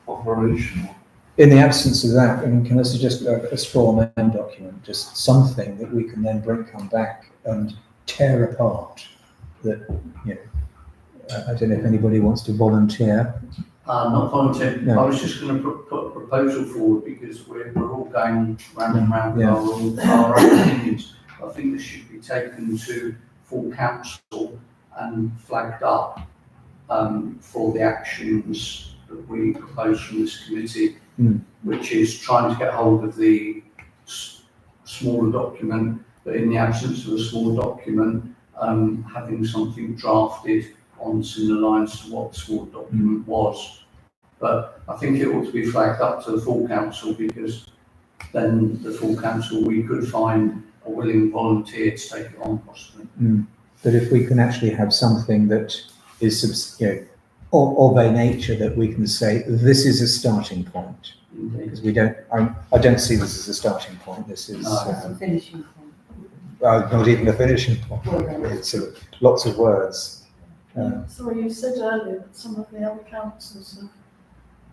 operational. In the absence of that, can I suggest a straw man document, just something that we can then come back and tear apart? That, I don't know if anybody wants to volunteer. Not volunteer. No. I was just going to put a proposal forward, because we're all going round and round with our own opinions. I think this should be taken to full council and flagged up for the actions that we propose from this committee, which is trying to get hold of the smaller document, but in the absence of a smaller document, having something drafted on similar lines to what the small document was. But I think it ought to be flagged up to the full council, because then the full council, we could find a willing volunteer to take it on possibly. But if we can actually have something that is of a nature that we can say, this is a starting point. Because I don't see this as a starting point. This is a finishing point. not even a finishing point. It's lots of words. Sorry, you said earlier that some of the other councils have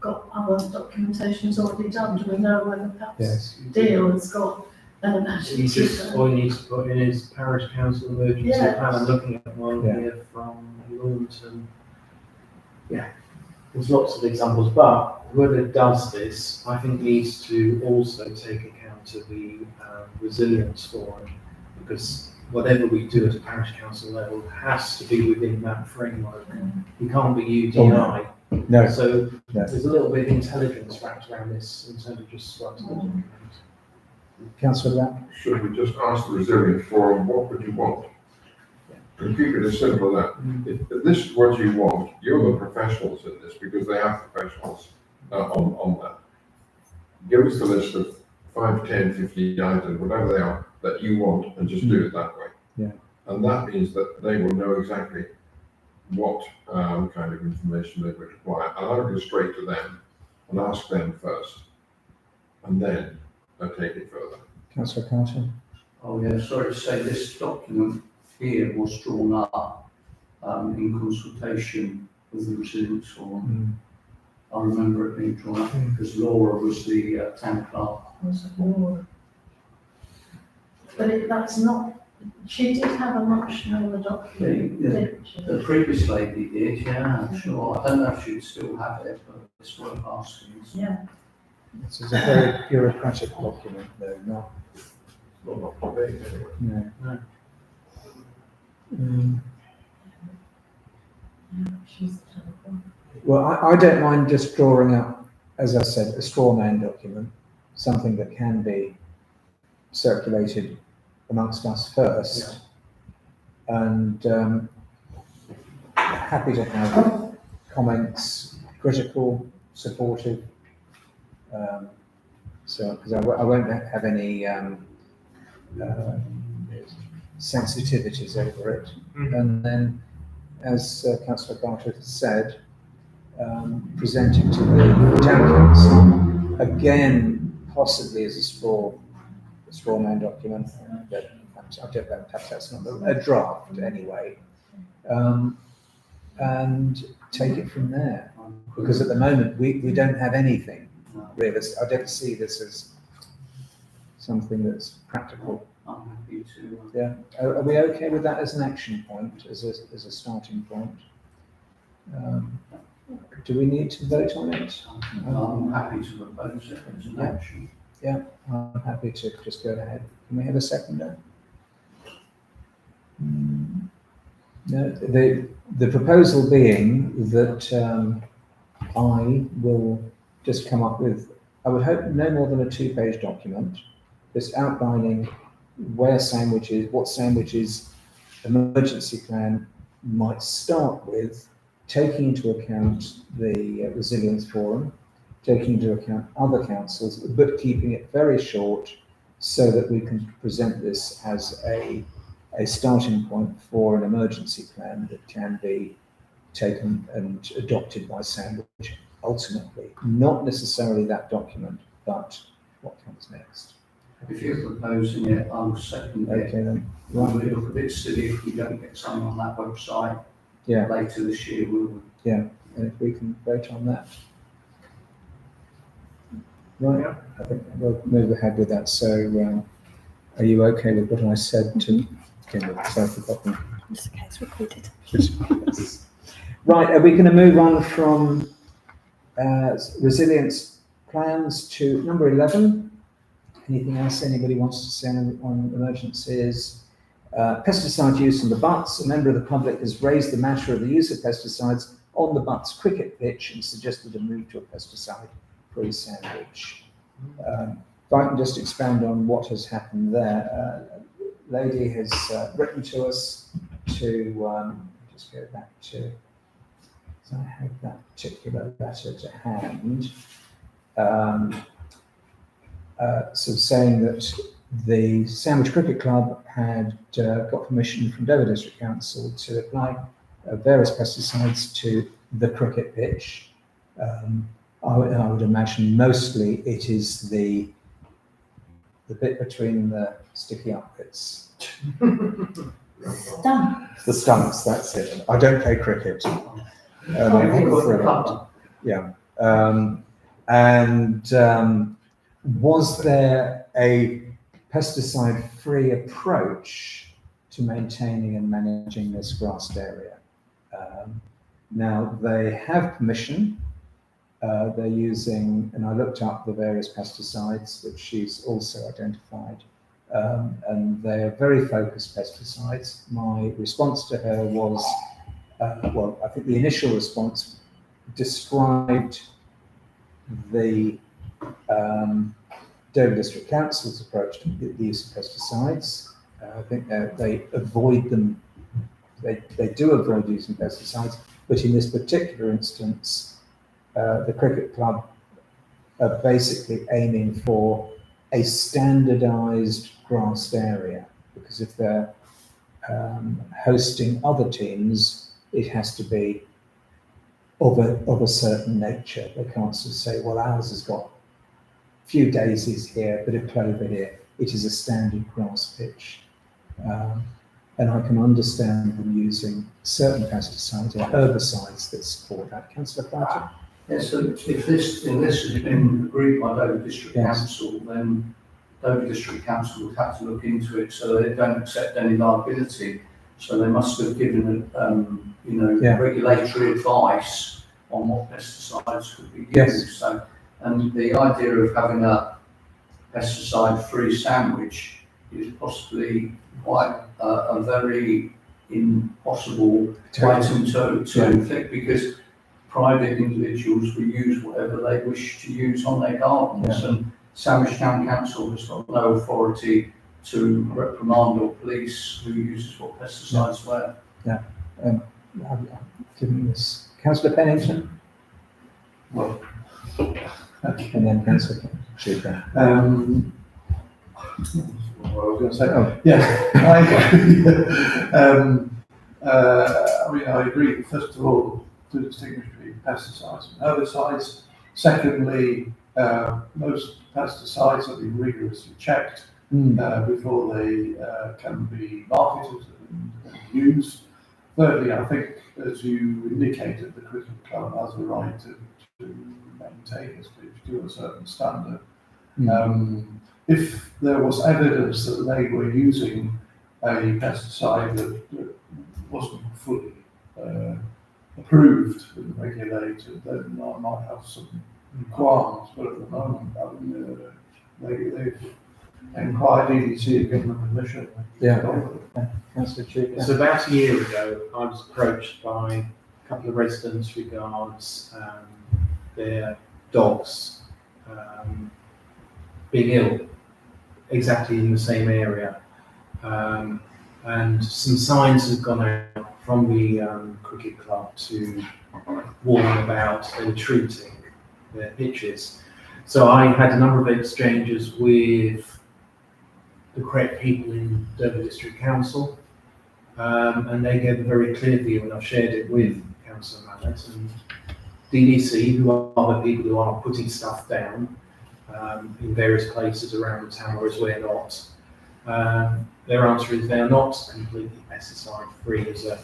got other documentations already done. Do we know whether perhaps Deal has got an all you need to put in is parish council emergency plan. I'm looking at one here from Launton. There's lots of examples, but whoever does this, I think, needs to also take account of the resilience forum, because whatever we do at a parish council level has to be within that framework. You can't be UDI. No. So there's a little bit of intelligence wrapped around this in terms of just structuring the document. Councillor Lapp? Should we just ask the resilience forum, what would you want? And keep it as simple as that. If this is what you want, you're the professionals in this, because they have professionals on that. Give us the list of 5, 10, 15 items, whatever they are, that you want, and just do it that way. And that means that they will know exactly what kind of information they would require. And I would go straight to them and ask them first. and then take it further. Councillor Carter? Oh, yeah, sorry to say, this document here was drawn up in consultation with the Resilience Forum. I remember it being drawn up because Laura was the town clerk. But that's not, she did have a motion on the document, didn't she? The previous lady did, yeah, I'm sure. I don't know if she'd still have it, but it's worth asking. Yeah. This is a very bureaucratic document, though, not. No. No. She's Well, I don't mind just drawing up, as I said, a straw man document, something that can be circulated amongst us first. And happy to have comments, critical, supportive. So, because I won't have any sensitivities over it. And then, as Councillor Bartlett has said, present it to the town council, again, possibly as a straw man document, but I don't know, perhaps that's not a draft anyway, and take it from there. Because at the moment, we don't have anything, really. I don't see this as something that's practical. I'm happy to. Yeah, are we okay with that as an action point, as a starting point? Do we need to vote on it? I'm happy to propose it as an action. Yeah, I'm happy to just go ahead. Can we have a seconder? No, the proposal being that I will just come up with, I would hope no more than a 2-page document, just outlining where sandwiches, what sandwiches emergency plan might start with, taking into account the Resilience Forum, taking into account other councils, but keeping it very short so that we can present this as a starting point for an emergency plan that can be taken and adopted by Sandwich ultimately. Not necessarily that document, but what comes next. If you're proposing it, I'll second it. Okay then. Right. Right. It look a bit silly if we don't get something on that website Yeah. later this year, will we? Yeah, and if we can vote on that. Right, I think we'll move ahead with that. So, are you okay with what I said to begin with? So I've forgotten. It's okay, it's recorded. Right, are we going to move on from resilience plans to number 11? Anything else anybody wants to say on emergencies? Pesticide use in the butts. A member of the public has raised the matter of the use of pesticides on the butts cricket pitch and suggested a move to a pesticide-free Sandwich. If I can just expand on what has happened there. Lady has written to us to, just go back to, so I have that particular letter to hand. So saying that the Sandwich Cricket Club had got permission from Dover District Council to apply various pesticides to the cricket pitch. I would imagine mostly it is the bit between the sticky up bits. Stump. The stumps, that's it. I don't play cricket. Yeah. Was there a pesticide-free approach to maintaining and managing this grassed area? Now, they have permission. They're using, and I looked up the various pesticides that she's also identified, and they are very focused pesticides. My response to her was, well, I think the initial response described the Dover District Council's approach to the use of pesticides. I think they avoid them, they do avoid using pesticides, but in this particular instance, the cricket club are basically aiming for a standardized grassed area, because if they're hosting other teams, it has to be of a certain nature. They can't sort of say, well, ours has got few daisies here, a bit of clover here. It is a standard grass pitch. And I can understand them using certain pesticides or herbicides that support that. Councillor Crichton? Yes, so if this has been agreed by Dover District Yes. Council, then Dover District Council would have to look into it so they don't accept any liability. So they must have given, Yeah. regulatory advice on what pesticides could be used. Yes. So, and the idea of having a pesticide-free sandwich is possibly quite a very impossible item to inflict, because private individuals will use whatever they wish to use on their gardens, and Sandwich Town Council has got no authority to reprimand or police who uses what pesticides were. I've given this. Councillor Pennington? Well, And then Councillor Chuka. What I was going to say. Oh. Yes, I mean, I agree, first of all, to distinguish between pesticides and herbicides. Secondly, most pesticides have been rigorously checked before they can be marketed and used. Thirdly, I think, as you indicated, the cricket club has a right to maintain its pitch to a certain standard. If there was evidence that they were using a pesticide that wasn't fully approved and regulated, then I might have some requirements. But at the moment, I mean, they've inquired EDC to give them permission. Councillor Chuka. So about a year ago, I was approached by a couple of residents regards their dogs being ill exactly in the same area. And some signs have gone out from the cricket club to warn about they were treating their pitches. So I had a number of exchanges with the correct people in Dover District Council, and they gave a very clear view, and I've shared it with Councillor Mallet and DDC, who are the people who are putting stuff down in various places around the town, whereas we're not. Their answer is they're not completely pesticide free as an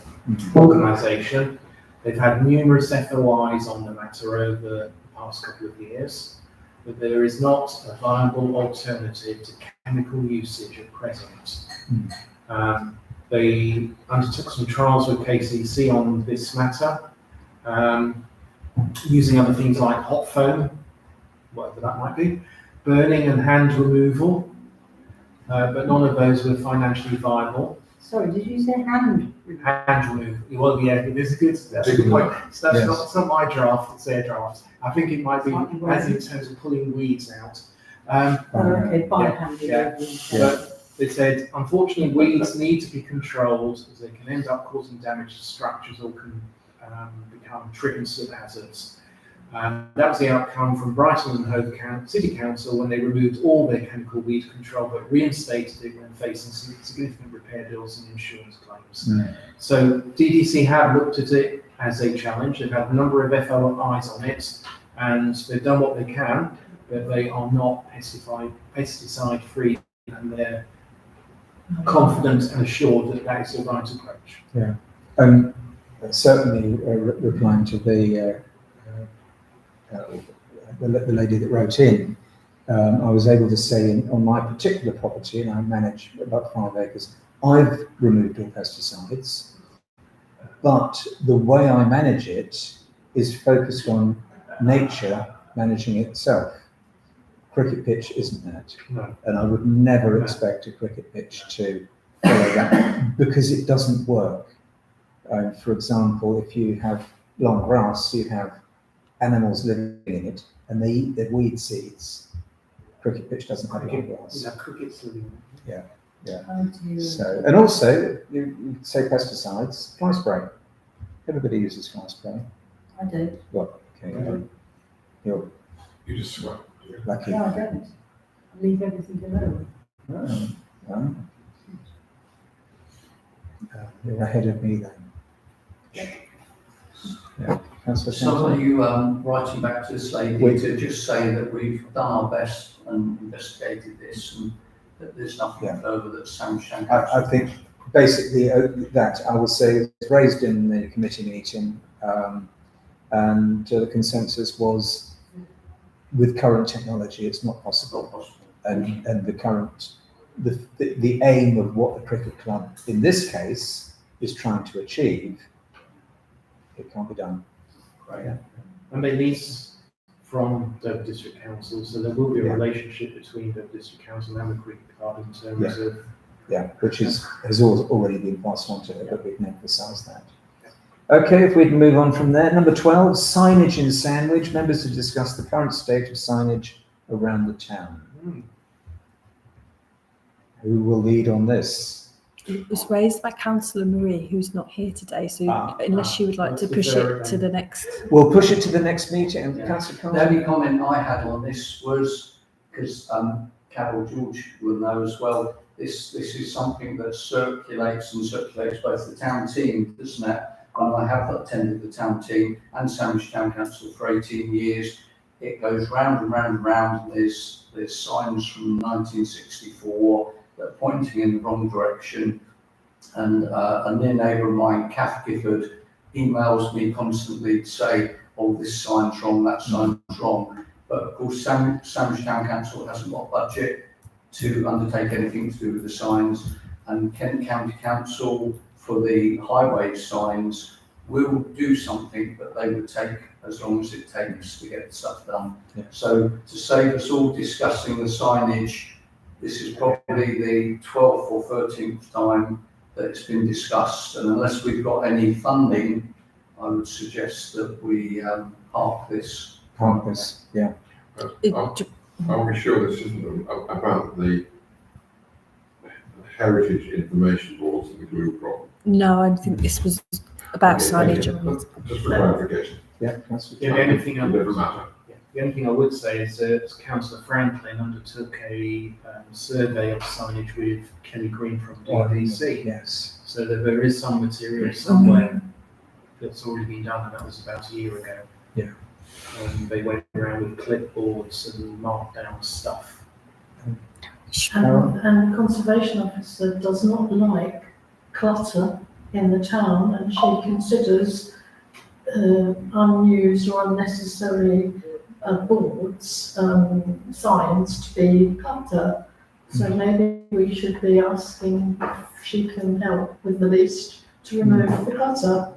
organisation. They've had numerous FOIs on the matter over the past couple of years, but there is not a viable alternative to chemical usage at present. They undertook some trials with KCC on this matter, using other things like hot foam, whatever that might be, burning and hand removal, but none of those were financially viable. Sorry, did you say hand? Hand removal, well, yeah, it is a that's a good point. So that's it's not my draft, it's their draft. I think it might be as in terms of pulling weeds out. Okay, by hand. But they said, unfortunately, weeds need to be controlled as they can end up causing damage to structures or can become tree and slip hazards. That was the outcome from Brighton and Hove City Council when they removed all their chemical weed control but reinstated it when facing significant repair bills and insurance claims. So DDC have looked at it as a challenge. They've had a number of FOIs on it and they've done what they can, but they are not pesticide free, and they're confident and assured that that is the right approach. Certainly replying to the lady that wrote in, I was able to say on my particular property, and I manage about 5 acres, I've removed all pesticides, but the way I manage it is focused on nature managing itself. Cricket pitch isn't that, and I would never expect a cricket pitch to follow that because it doesn't work. For example, if you have long grass, you have animals living in it, and they eat the weed seeds. Cricket pitch doesn't have long grass. Crickets living. So, and also, you say pesticides, fly spray. Everybody uses fly spray. I don't. Well, okay, you're You just sweat. lucky. No, I don't. I leave everything alone. You're ahead of me then. Yeah. Councillor So are Campbell? you writing back to this lady We- to just say that we've done our best and investigated this and that there's nothing Yeah. further that Sandwich Town I Council? think basically that I will say was raised in the committee meeting, and the consensus was with current technology it's not possible, Not possible. and the aim of what the cricket club in this case is trying to achieve, it can't be done. Great. And they lease from Dover District Council, so there will be a Yeah. relationship between Dover District Council and the cricket club in terms Yeah. of. Yeah, which has already been passed on to her, but we can emphasise that. Okay, if we can move on from there. Number 12, signage in Sandwich. Members to discuss the current state of signage around the town. Who will lead on this? It was raised by Councillor Marie, who's not here today, so unless she would like to push it to the next. We'll push it to the next meeting. Yeah. Councillor The Carter? only comment I had on this was, because Carol George will know as well, this is something that circulates both the town team, doesn't it? And I have attended the town team and Sandwich Town Council for 18 years. It goes round and round and round. There's signs from 1964 that are pointing in the wrong direction. And a near neighbour of mine, Kath Gifford, emails me constantly to say, oh, this sign's wrong, that sign's wrong. But of course, Sandwich Town Council hasn't got budget to undertake anything to do with the signs. And Kent County Council, for the highway signs, will do something, but they would take as long as it takes to get the stuff done. Yeah. So to save us all discussing the signage, this is probably the 12th or 13th time that it's been discussed, and unless we've got any funding, I would suggest that we park this. Yeah. Are we sure this isn't about the heritage information boards that the group problem? No, I think this was about signage. Just for clarification, Yeah, Councillor Yeah, the only thing I it would, doesn't matter. the only thing I would say is that Councillor Franklin undertook a survey of signage with Kelly Green from DVC. Yes. So that there is some material somewhere that's already been done, and that was about a year ago. Yeah. They went around with clipboards and marked down stuff. And the conservation officer does not like clutter in the town, and she considers unused or unnecessary boards, signs to be clutter. So maybe we should be asking if she can help with the list to remove the clutter.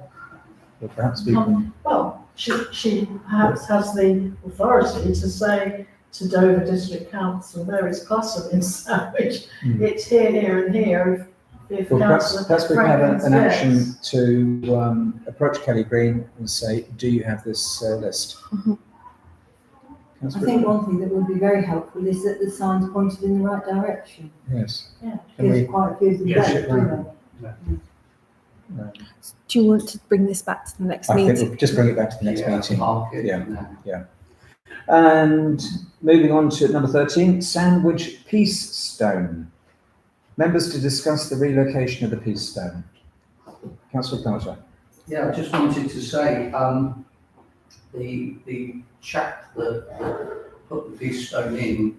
Well, perhaps we can. Well, she perhaps has the authority to say to Dover District Council, there is clutter in Sandwich. It's here, here and here. If Well, Councillor perhaps we can have Franklin's an action yes. to approach Kelly Green and say, do you have this list? I think one thing that would be very helpful is that the signs pointed in the right direction. Yes. Yeah. Can we- Because quite a few of them Yeah, don't, sure. do Do you want to bring this back to the next I think meeting? we'll just bring it back to the next meeting. Park it, Yeah. no. And moving on to number 13, Sandwich Peace Stone. Members to discuss the relocation of the Peace Stone. Councillor Carter. Yeah, I just wanted to say, the chap that put the Peace Stone in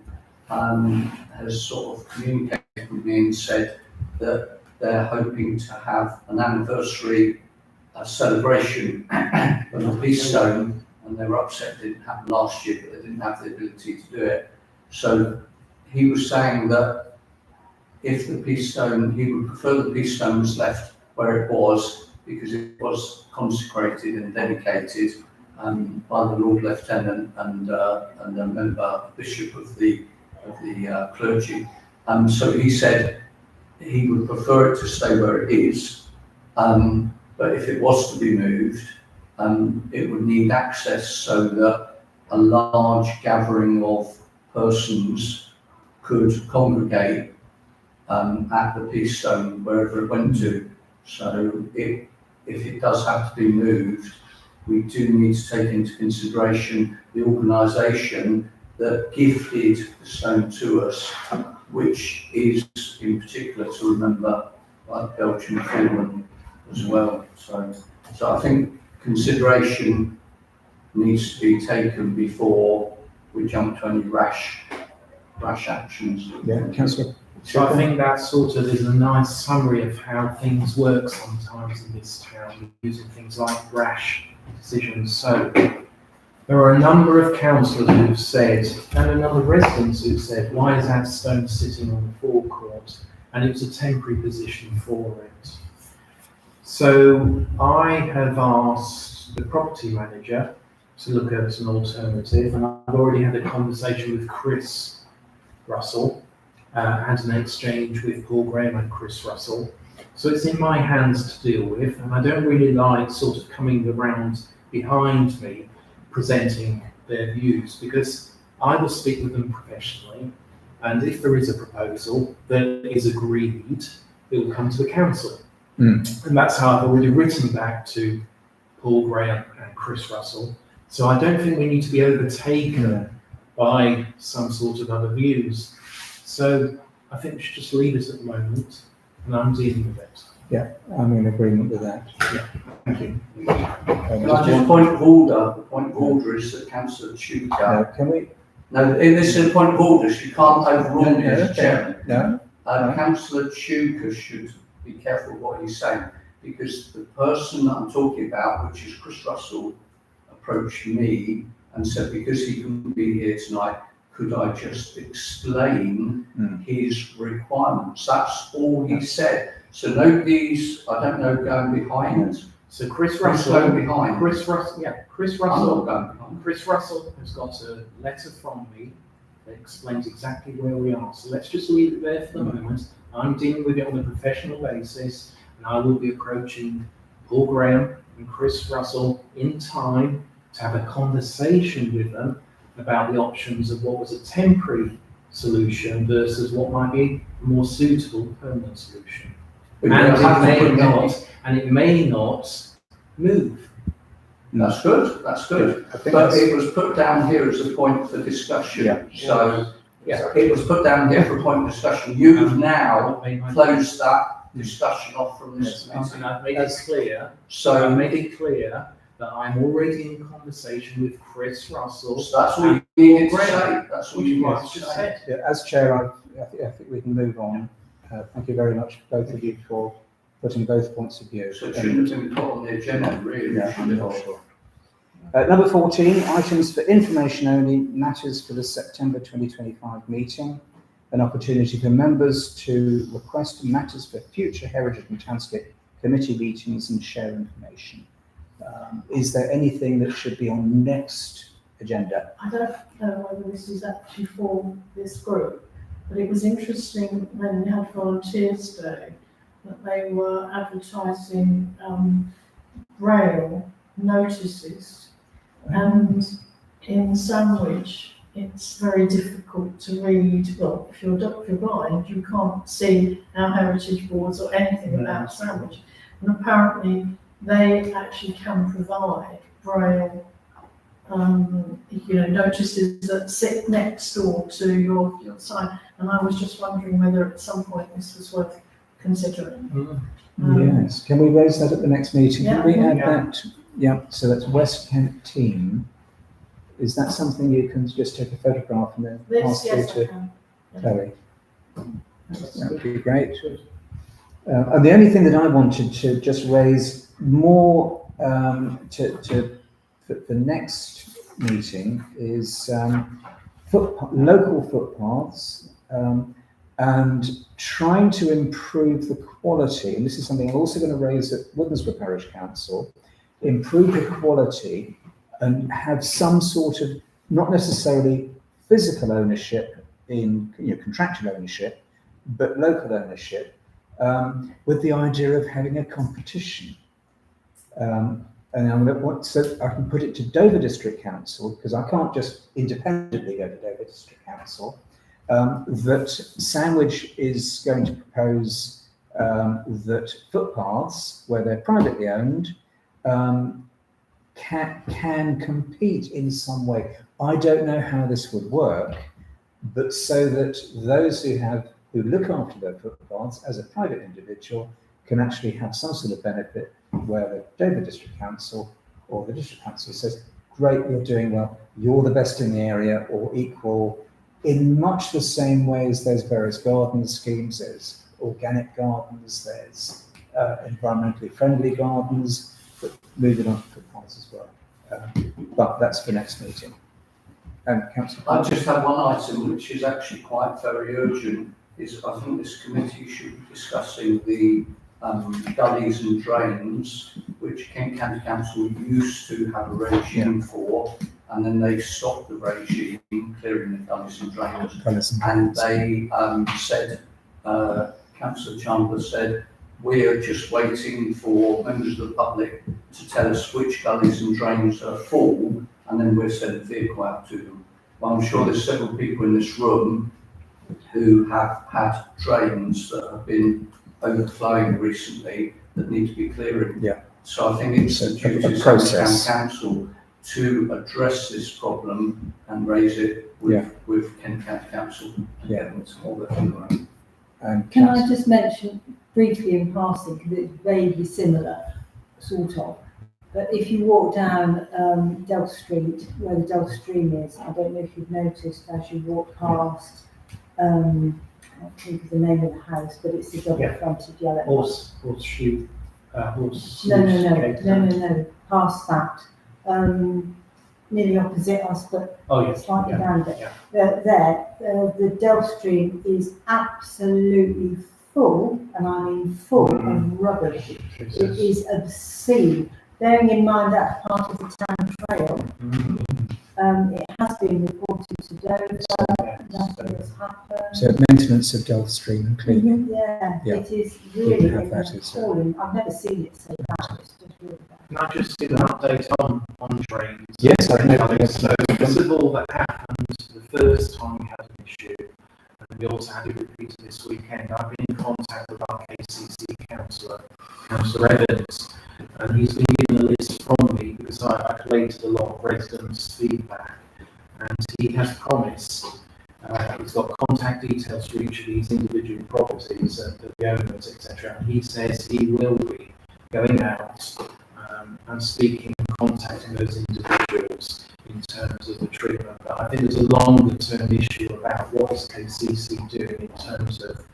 has sort of communicated with me and said that they're hoping to have an anniversary celebration of the Peace Stone, and they were upset it didn't happen last year, but they didn't have the ability to do it. So he was saying that if the Peace Stone, he would prefer the Peace Stone was left where it was, because it was consecrated and dedicated by the Lord Lieutenant and a member, bishop of the clergy. So he said he would prefer it to stay where it is, but if it was to be moved, it would need access so that a large gathering of persons could congregate at the Peace Stone wherever it went to. So if it does have to be moved, we do need to take into consideration the organisation that gifted the stone to us, which is in particular to remember like Belgian Finland as well. So I think consideration needs to be taken before we jump to any rash actions. Yeah, councillor. So I think that sort of is a nice summary of how things work sometimes in this town, using things like rash decisions. So there are a number of councillors who've said, and a number of residents who've said, why is that stone sitting on the forecourt? And it was a temporary position for it. So I have asked the property manager to look at an alternative, and I've already had a conversation with Chris Russell, had an exchange with Paul Graham and Chris Russell. So it's in my hands to deal with, and I don't really like sort of coming around behind me presenting their views, because I will speak with them professionally, and if there is a proposal that is agreed, it will come to the council. And that's how I've already written back to Paul Graham and Chris Russell. So I don't think we need to be overtaken by some sort of other views. So I think we should just leave it at the moment, and I'm dealing with it. Yeah, I'm in agreement with that. Thank you. Can I just point of order? The point of order is that Councillor Chuka. Can we? No, this is a point of order. She can't overrule me as chairman. No. Councillor Chuka should be careful what he's saying, because the person that I'm talking about, which is Chris Russell, approached me and said, because he couldn't be here tonight, could I just explain his requirements? That's all he said. So nobody's, I don't know, going behind. So Chris Russell Russell, going behind. Chris Russell I'm not going behind. Chris Russell has got a letter from me that explains exactly where we are. So let's just leave it there for the moment. I'm dealing with it on a professional basis, and I will be approaching Paul Graham and Chris Russell in time to have a conversation with them about the options of what was a temporary solution versus what might be a more suitable permanent solution. And it may not move. That's good, that's good. But it was put down here as a point for discussion. So it was put down here for a point of discussion. You've now closed that discussion off from this meeting. And I've made it clear. So I've made it clear that I'm already in conversation with Chris Russell. So that's all you needed to say. That's all you wanted to just say. said. Yeah, as chair, I think we can move on. Thank you very much, both of you, for putting both points of view. So it shouldn't have been put on the agenda, really. Yeah, I'm not sure. Number 14, items for information only, matters for the September 2025 meeting. An opportunity for members to request matters for future Heritage and Townscape committee meetings and share information. Is there anything that should be on next agenda? I don't know whether this is actually for this group, but it was interesting when we had Volunteers Day that they were advertising braille notices, and in Sandwich it's very difficult to read. Well, if you're blind, you can't see our heritage boards or anything about Sandwich, and apparently they actually can provide braille notices that sit next door to your sign. And I was just wondering whether at some point this was worth considering. Yes, can we raise that at the next meeting? Yeah. Can we add that? Yeah, so that's West Kent team. Is that something you can just take a photograph and then pass through Yes, I to can. Chloe? That would be great. And the only thing that I wanted to just raise more for the next meeting is local footpaths and trying to improve the quality. And this is something I'm also going to raise at Woodensborough Parish Council. Improve the quality and have some sort of, not necessarily physical ownership in contractual ownership, but local ownership, with the idea of having a competition. And I'm going to want, so I can put it to Dover District Council, because I can't just independently go to Dover District Council, that Sandwich is going to propose that footpaths, where they're privately owned, can compete in some way. I don't know how this would work, but so that those who look after their footpaths as a private individual can actually have some sort of benefit, where the Dover District Council or the District Council says, great, you're doing well, you're the best in the area, or equal, in much the same way as there's various garden schemes, there's organic gardens, there's environmentally friendly gardens, but moving on to footpaths as well. But that's for next meeting. Councillor. I just have one item which is actually quite very urgent, is I think this committee should be discussing the gullies and drains, which Kent County Council used to have a regime for, and then they stopped the regime clearing the gullies and drains. And they said, Councillor Chandler said, we're just waiting for members of the public to tell us which gullies and drains are full, and then we'll send a vehicle out to them. Well, I'm sure there's several people in this room who have had drains that have been overflowing recently that need to be clearing. Yeah. So I think it's the duty of Town Council to address this problem and raise it with Kent County Council. Yeah. It's all the thing. Can I just mention briefly in passing, because it's vaguely similar, sort of, but if you walk down Delft Street, where the Delft Stream is, I don't know if you've noticed as you walk past, I can't think of the name of the house, but it's the double-fronted yellow. Horseshoe. No, past that. Nearly opposite us, but slightly down a bit. The Delft Stream is absolutely full, and I mean full of rubbish. It is obscene. Bearing in mind that part of the town trail, it has been reported to Dover, nothing has happened. So maintenance of Delft Stream and cleaning. Yeah, Yeah. it is really have that as well. appalling. I've never seen it so bad. It's just really bad. Can I just give an update on drains? Yes, I know. So first of all, that happened the first time we had an issue, and we also had it repeated this weekend. I've been in contact with our KCC councillor, Councillor Evans, and he's been given a list from me because I collated a lot of residents' feedback, and he has promised. He's got contact details for each of these individual properties, the owners, etc. And he says he will be going out and speaking and contacting those individuals in terms of the treatment. But I think there's a longer term issue about what is KCC doing in terms of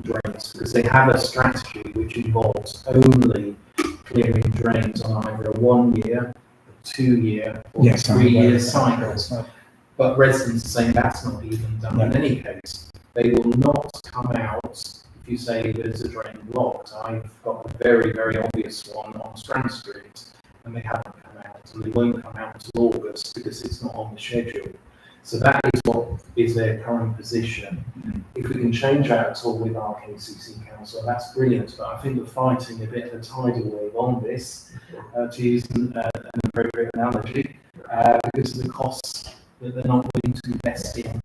drains, because they have a strategy which involves only clearing drains on either a 1 year, a 2 year, or 3 year cycles. But residents are saying that's not even done in any case. They will not come out if you say there's a drain blocked. I've got a very, very obvious one on Strand Street, and they haven't come out, and they won't come out until August because it's not on the schedule. So that is what is their current position. If we can change that at all with our KCC council, that's brilliant. But I think we're fighting a bit of a tidal wave on this, to use an appropriate analogy, because of the costs that they're not willing to invest in.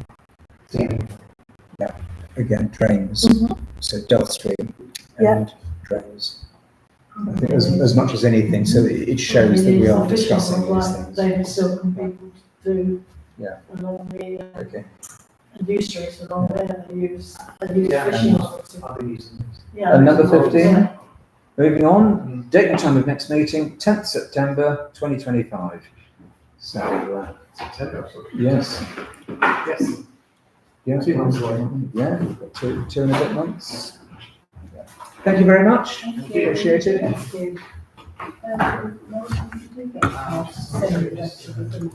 Again, drains. So Delft Stream and drains. I think as much as anything, so it shows that we are discussing these things. They've still people do along the new streets along there. They use fishing rods. And number 15, moving on, date and time of next meeting, 10th September 2025. So, yes. Yeah, 2 months away. Yeah, we've got two and a bit months. Thank you very much. Appreciate it. Thank you.